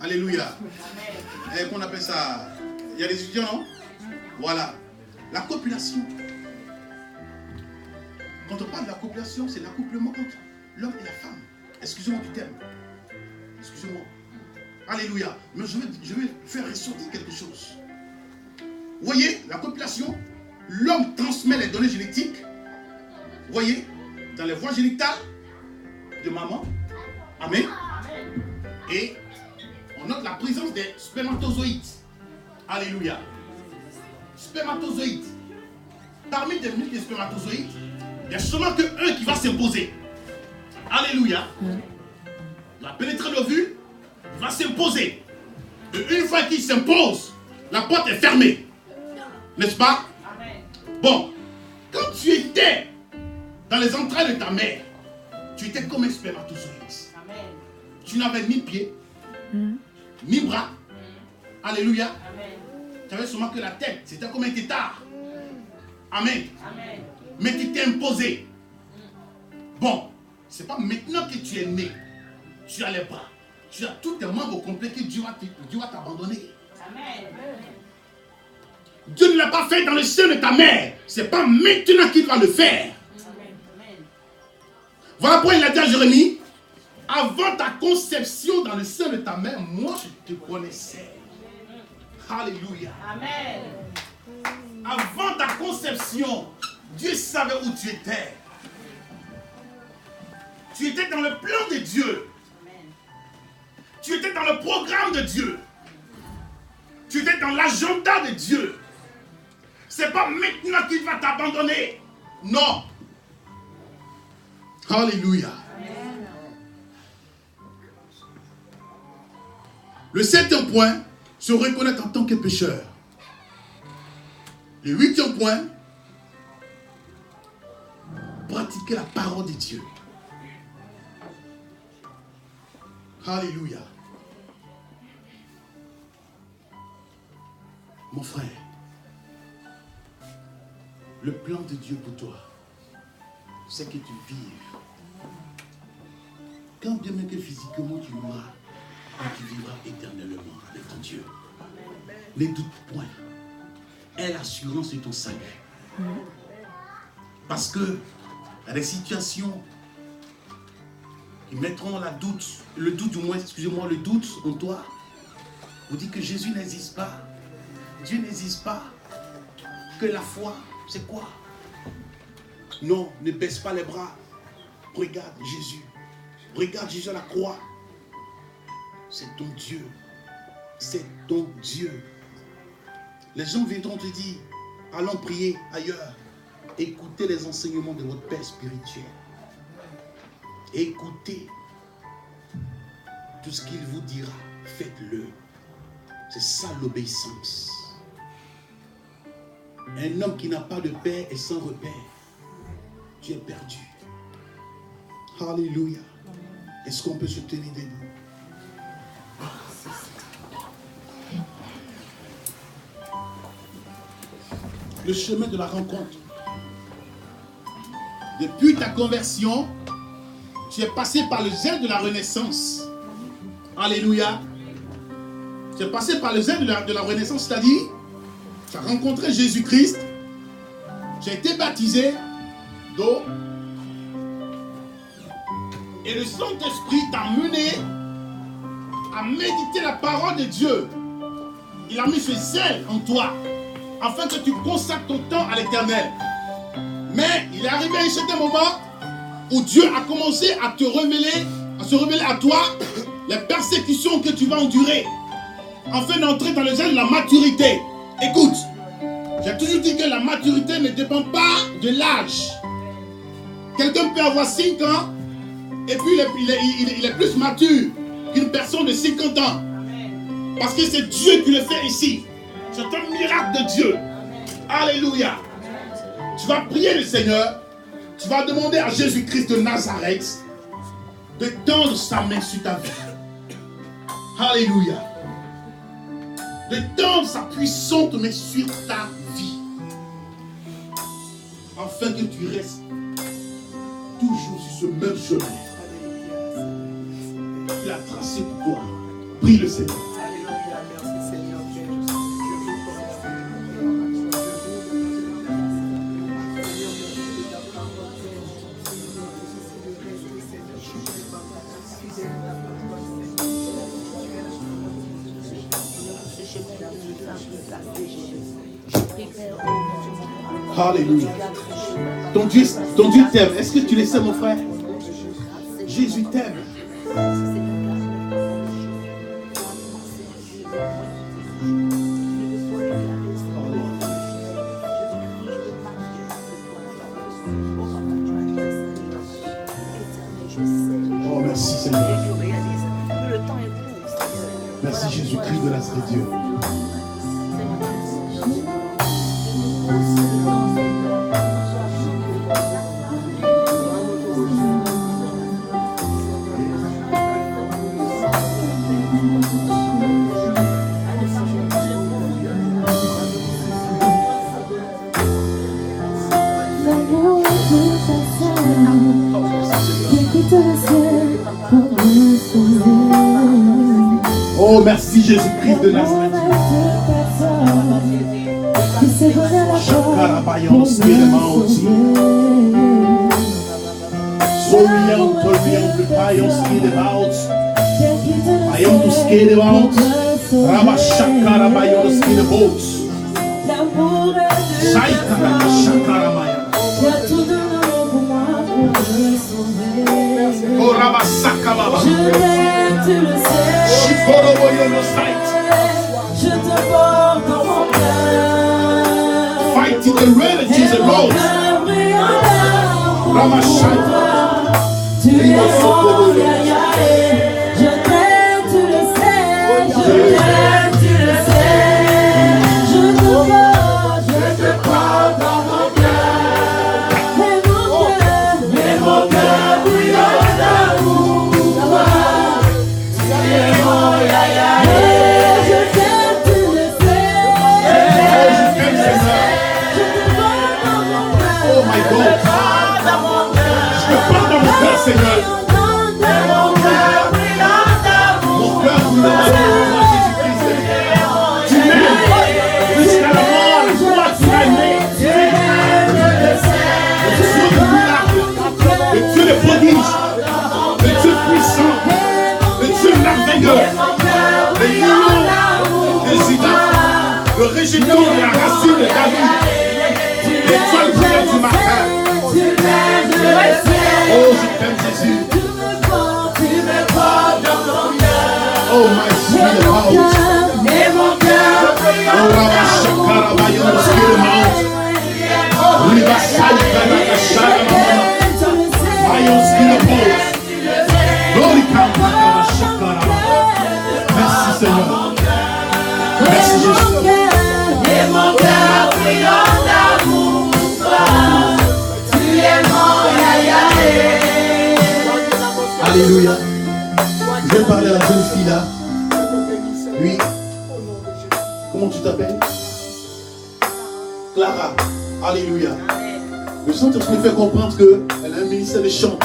Alléluia. Et qu'on appelle ça. Il y a des étudiants, non? Voilà. La copulation. Quand on parle de la copulation, c'est l'accouplement entre l'homme et la femme. Excusez-moi du terme. Excusez-moi. Alléluia. Mais je vais faire ressortir quelque chose. Vous voyez, la copulation, l'homme transmet les données génétiques. Vous voyez, dans les voies génitales de maman. Amen. Et on note la présence des spermatozoïdes. Alléluia. Spermatozoïdes. Parmi des milliers de spermatozoïdes, il n'y a seulement qu'un qui va s'imposer. Alléluia. Il va pénétrer l'ovule, il va s'imposer. Et une fois qu'il s'impose, la porte est fermée. N'est-ce pas? Bon, quand tu étais dans les entrailles de ta mère, tu étais comme un spermatozoïde. Tu n'avais ni pied, ni bras. Alléluia. Tu avais seulement que la tête. C'était comme un tétard. Amen. Mais tu t'es imposé. Bon, c'est pas maintenant que tu es né. Tu as les bras. Tu as tous tes membres complets que Dieu va t'abandonner. Dieu ne l'a pas fait dans le sein de ta mère. C'est pas maintenant qu'il va le faire. Voilà pourquoi il a dit à Jérémie, avant ta conception dans le sein de ta mère, moi je te connaissais. Alléluia. Amen. Avant ta conception, Dieu savait où tu étais. Tu étais dans le plan de Dieu. Tu étais dans le programme de Dieu. Tu étais dans l'agenda de Dieu. C'est pas maintenant qu'il va t'abandonner. Non. Alléluia. Le 7e point, se reconnaître en tant que pécheur. Le 8e point, pratiquer la parole de Dieu. Alléluia. Mon frère, le plan de Dieu pour toi, c'est que tu vives. Quand bien même que physiquement tu mourras, tu vivras éternellement avec ton Dieu. Ne doute point. Aie l'assurance de ton salut. Parce que il y a des situations qui mettront le doute en toi. Vous dites que Jésus n'existe pas. Dieu n'existe pas. Que la foi, c'est quoi? Non, ne baisse pas les bras. Regarde Jésus. Regarde Jésus à la croix. C'est ton Dieu. C'est ton Dieu. Les gens viendront te dire, allons prier ailleurs. Écoutez les enseignements de votre Père spirituel. Écoutez tout ce qu'il vous dira. Faites-le. C'est ça l'obéissance. Un homme qui n'a pas de père et sans repère, tu es perdu. Alléluia. Est-ce qu'on peut se tenir debout? Le chemin de la rencontre. Depuis ta conversion, tu es passé par le zèle de la renaissance. Alléluia. Tu es passé par le zèle de la renaissance, c'est-à-dire, tu as rencontré Jésus-Christ, tu as été baptisé d'eau, et le Saint-Esprit t'a mené à méditer la parole de Dieu. Il a mis ce zèle en toi, afin que tu consacres ton temps à l'Éternel. Mais il est arrivé à un certain moment où Dieu a commencé à se révéler à toi les persécutions que tu vas endurer, afin d'entrer dans le zèle de la maturité. Écoute, j'ai toujours dit que la maturité ne dépend pas de l'âge. Quelqu'un peut avoir 5 ans et puis il est plus mature qu'une personne de 50 ans. Parce que c'est Dieu qui le fait ici. C'est un miracle de Dieu. Alléluia. Tu vas prier le Seigneur. Tu vas demander à Jésus-Christ de Nazareth de tendre sa main sur ta vie. Alléluia. De tendre sa puissante main sur ta vie. Afin que tu restes toujours sur ce même chemin. Il a tracé pour toi. Prie le Seigneur. Alléluia, merci Seigneur. Alléluia. Ton Dieu t'aime. Est-ce que tu le sais, mon frère? Jésus t'aime. Oh, merci Seigneur. Merci Jésus-Christ de Nazareth, Dieu. Oh, merci Jésus-Christ de Nazareth. Tu as tout donné pour moi pour me sauver. Je t'aime, tu le sais. Je te porte dans mon cœur. Fighting the realities Et of mon Lord. cœur brille en Rama l'amour pour Shaka. toi. Tu es mon Yahweh. Je t'aime, tu le sais. Je t'aime, tu le sais. Je te porte dans mon cœur. Et mon cœur brille en l'amour pour toi. Tu es mon Yahweh. Je t'aime, tu le sais. Je te porte dans mon cœur. Oh my God. Je te porte dans mon cœur, Seigneur. Mon cœur brûle d'amour pour Jésus-Christ. Tu m'aimes jusqu'à la mort, la croix, tu m'as aimé. Le Dieu de miracles, le Dieu de prodiges, le Dieu puissant, le Dieu merveilleux, le lion de Juda, le régéniteur de la racine de David, l'étoile brillante du matin. Oh, je t'aime, Jésus. Oh, my sweet house. Oh, Rabba Shakara, Bayon, Spirit Mount. Riva Salkana, Shaka, Bayon, Spirit Mount. Glory come, Rabba Shakara. Merci, Seigneur. Merci, Jésus. Et mon cœur brillant d'amour pour toi. Tu es mon Yahweh. Alléluia. Je vais parler à la jeune fille là. Oui. Comment tu t'appelles? Clara. Alléluia. Le Saint-Esprit me fait comprendre qu'elle a un ministère de chant.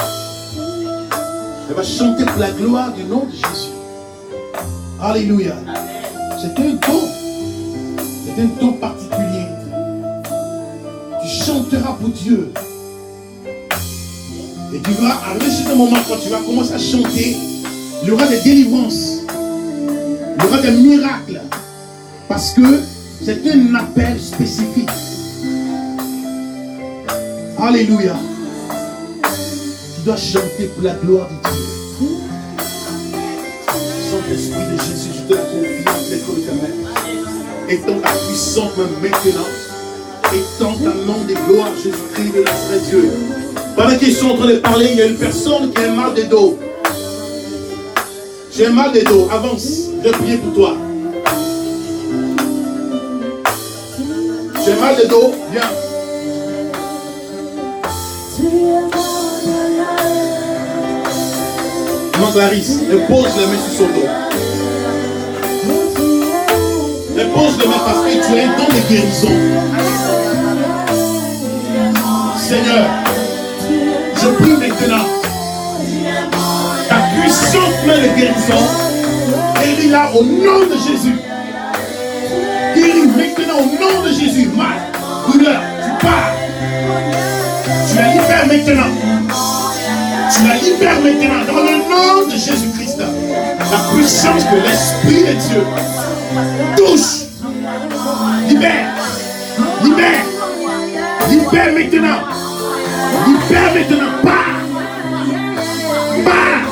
Elle va chanter pour la gloire du nom de Jésus. Alléluia. C'est un don. C'est un don particulier. Tu chanteras pour Dieu. Et tu vas arriver sur un moment quand tu vas commencer à chanter, il y aura des délivrances. Il y aura des miracles. Parce que c'est un appel spécifique. Alléluia. Tu dois chanter pour la gloire de Dieu. Saint-Esprit de Jésus, je te la confie en l'école de ta main. Étends ta puissance maintenant. Étends ta nom de gloire, Jésus-Christ de Nazareth, Dieu. Pendant qu'ils sont en train de parler, il y a une personne qui a un mal de dos. J'ai un mal de dos, avance, je vais prier pour toi. J'ai mal de dos, viens. Maman Clarisse, elle pose les mains sur son dos. Elle pose les mains parce que tu as un don de guérison. Seigneur, je prie maintenant. Ta puissante main de guérison, guéris-la au nom de Jésus. Guéris maintenant au nom de Jésus. Mal, douleur, tu pars. Tu la libères maintenant. Tu la libères maintenant dans le nom de Jésus-Christ. La puissance de l'Esprit de Dieu touche. Libère. Libère. Libère maintenant. Libère maintenant. Pars. Pars.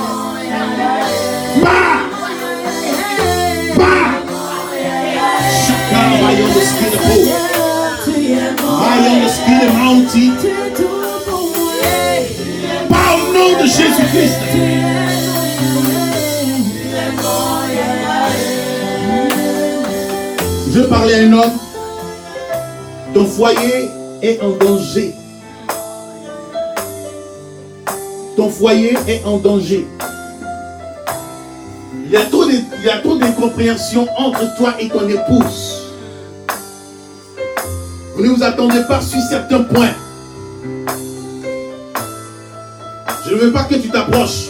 Pars. Pars. Chacun va y spirit of hope. Vaillant le spirit of mountain. Par le nom de Jésus-Christ. Je parlais à un homme. Ton foyer est en danger. Ton foyer est en danger. Il y a trop d'incompréhension entre toi et ton épouse. Vous ne vous attendez pas sur certains points. Je ne veux pas que tu t'approches.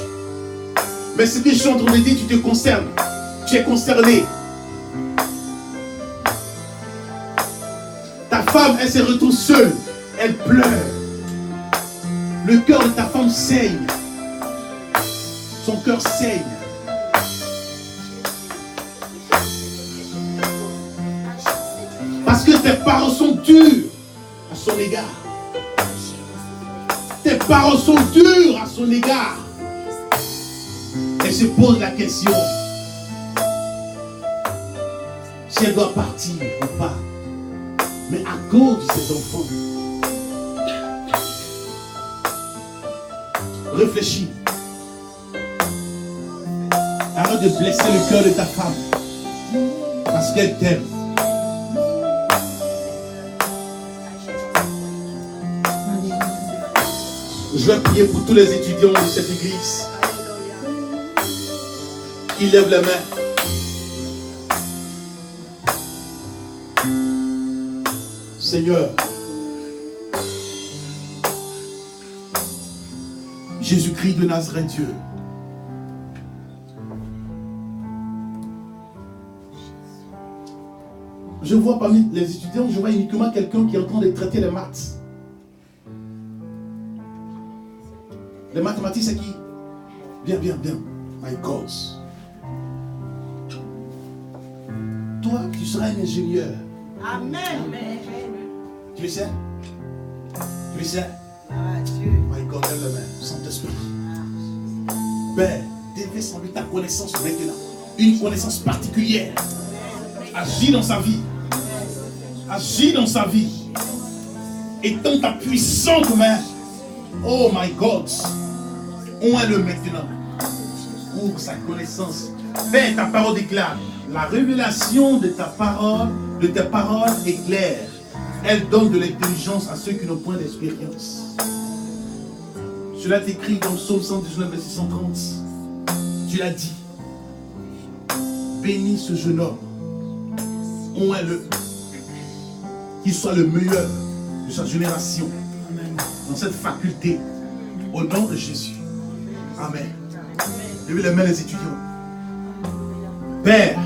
Mais ce que je suis en train de dire, tu te concernes. Tu es concerné. Ta femme, elle se retrouve seule. Elle pleure. Le cœur de ta femme saigne. Son cœur saigne. Parce que tes paroles sont dures. son égard. Tes paroles sont dures à son égard. Elle se pose la question si elle doit partir ou pas. Mais à cause de ses enfants, réfléchis. Arrête de blesser le cœur de ta femme parce qu'elle t'aime. Je vais prier pour tous les étudiants de cette église. Ils lèvent les mains. Seigneur, Jésus-Christ de Nazareth, Dieu, je vois parmi les étudiants, je vois uniquement quelqu'un qui est en train de traiter les maths. Les mathématiques, c'est qui? Bien. My God. Toi, tu seras un ingénieur. Amen. Tu le sais? Tu le sais? My God, lève la main. Saint-Esprit. Père, déverse en lui ta connaissance maintenant. Une connaissance particulière. Agis dans sa vie. Agis dans sa vie. Étends ta puissante main. Oh my God. On est le maintenant. Pour sa connaissance. Père, ta parole déclare. La révélation de ta parole, de tes paroles est claire. Elle donne de l'intelligence à ceux qui n'ont point d'expérience. Cela est écrit dans le psaume 119, verset 130. Tu l'as dit. Bénis ce jeune homme. On est le. Qu'il soit le meilleur de sa génération. Dans cette faculté. Au nom de Jésus. Amen. Levez les mains les étudiants. Père.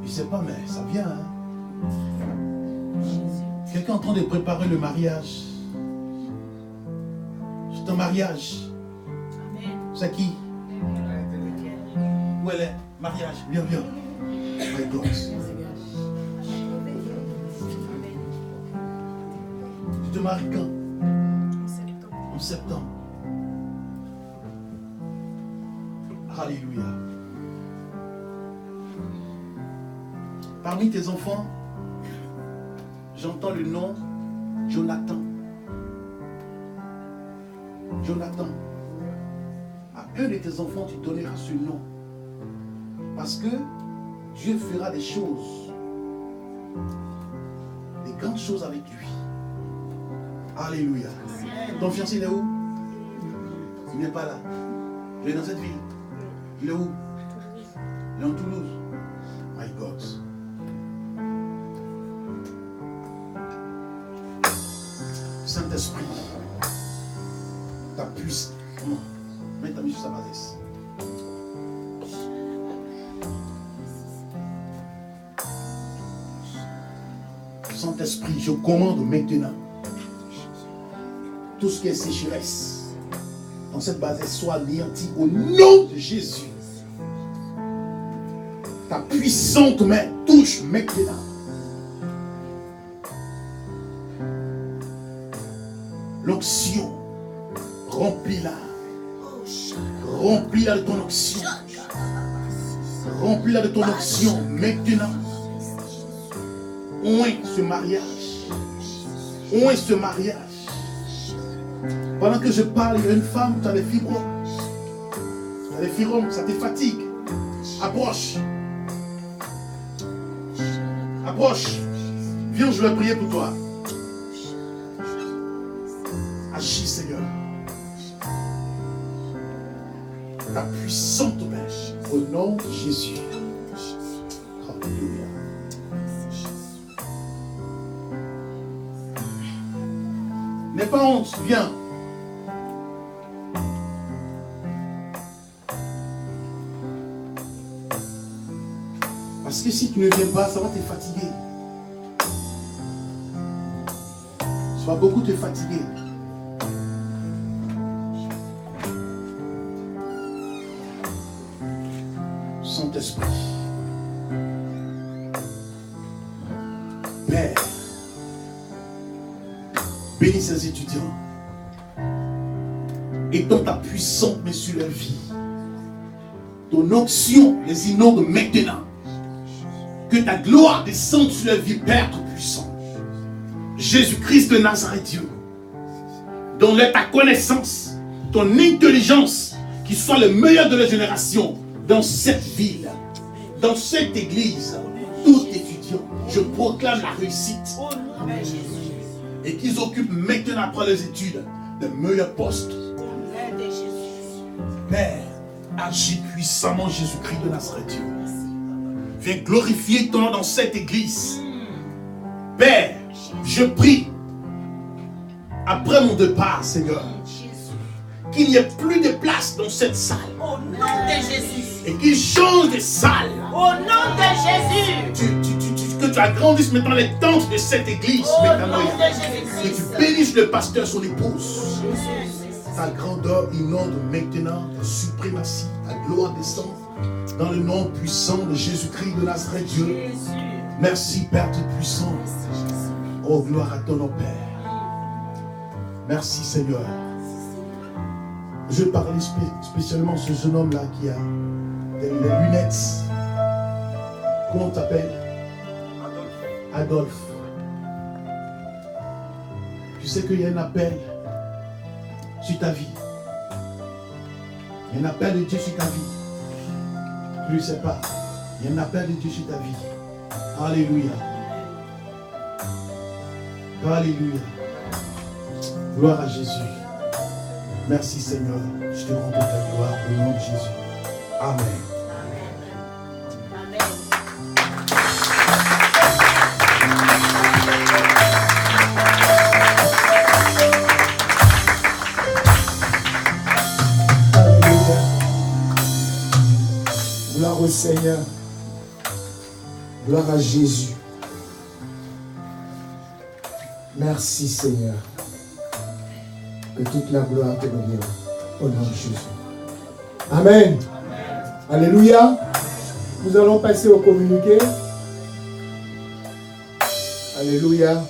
Je ne sais pas, mais ça vient. Hein? Quelqu'un est en train de préparer le mariage. C'est un mariage. C'est qui? Où elle est? Mariage. Viens. My God. Tu te maries quand? En septembre. Alléluia. Parmi tes enfants, j'entends le nom Jonathan. Jonathan. À un de tes enfants, tu donneras ce nom. Parce que Dieu fera des choses. Des grandes choses avec lui. Alléluia. Ton fiancé, il est où? Il n'est pas là. Il est dans cette ville. Il est où? Il est en Toulouse. My God. Saint-Esprit, ta puissance. Comment? Mets ta main sur sa base. Saint-Esprit, je commande maintenant tout ce qui est sécheresse dans cette base soit anéanti au nom de Jésus. Ta puissante main touche maintenant. L'onction, remplis-la. Remplis-la de ton onction. Remplis-la de ton onction maintenant. Oint ce mariage. Oint ce mariage. Pendant que je parle, il y a une femme, tu as des fibromes. Tu as des fibromes, ça te fatigue. Approche. Approche. Viens, je vais prier pour toi. Agis, Seigneur. Ta puissante main au nom de Jésus. Alléluia. N'aie pas honte, viens. Parce que si tu ne viens pas, ça va te fatiguer. Ça va beaucoup te fatiguer. Saint-Esprit, bénis ces étudiants. Étends ta puissante main sur leur vie. Ton onction les inonde maintenant. Que ta gloire descende sur leur vie, Père Tout-Puissant. Jésus-Christ de Nazareth, Dieu. Donne-leur ta connaissance, ton intelligence, qui soit le meilleur de la génération dans cette ville, dans cette église. Tout étudiant, je proclame la réussite. Et qu'ils occupent maintenant après les études de meilleurs postes. Père, agis puissamment, Jésus-Christ de Nazareth, Dieu. Viens glorifier ton nom dans cette église. Père, je prie, après mon départ, Seigneur, qu'il n'y ait plus de place dans cette salle. Au nom de Jésus. Et qu'il change de salle. Au nom de Jésus. Que tu aggrandisses maintenant les tentes de cette église. Au Maintenant, nom de Jésus-Christ. que tu bénisses le pasteur, son épouse. Ta grandeur inonde maintenant ta suprématie, ta gloire descend dans le nom puissant de Jésus-Christ de Nazareth, Dieu. Merci, Père Tout-Puissant. Oh, gloire à ton nom, Père. Merci, Seigneur. Je parlais spécialement à ce jeune homme-là qui a des lunettes. Comment t'appelles? Adolphe. Tu sais qu'il y a un appel sur ta vie. Il y a un appel de Dieu sur ta vie. Tu ne le sais pas. Il y a un appel de Dieu sur ta vie. Alléluia. Alléluia. Gloire à Jésus. Merci Seigneur. Je te rends toute ta gloire au nom de Jésus. Amen. Gloire au Seigneur. Gloire à Jésus. Merci Seigneur. Que toute la gloire te revienne au nom de Jésus. Amen. Alléluia. Nous allons passer au communiqué. Alléluia.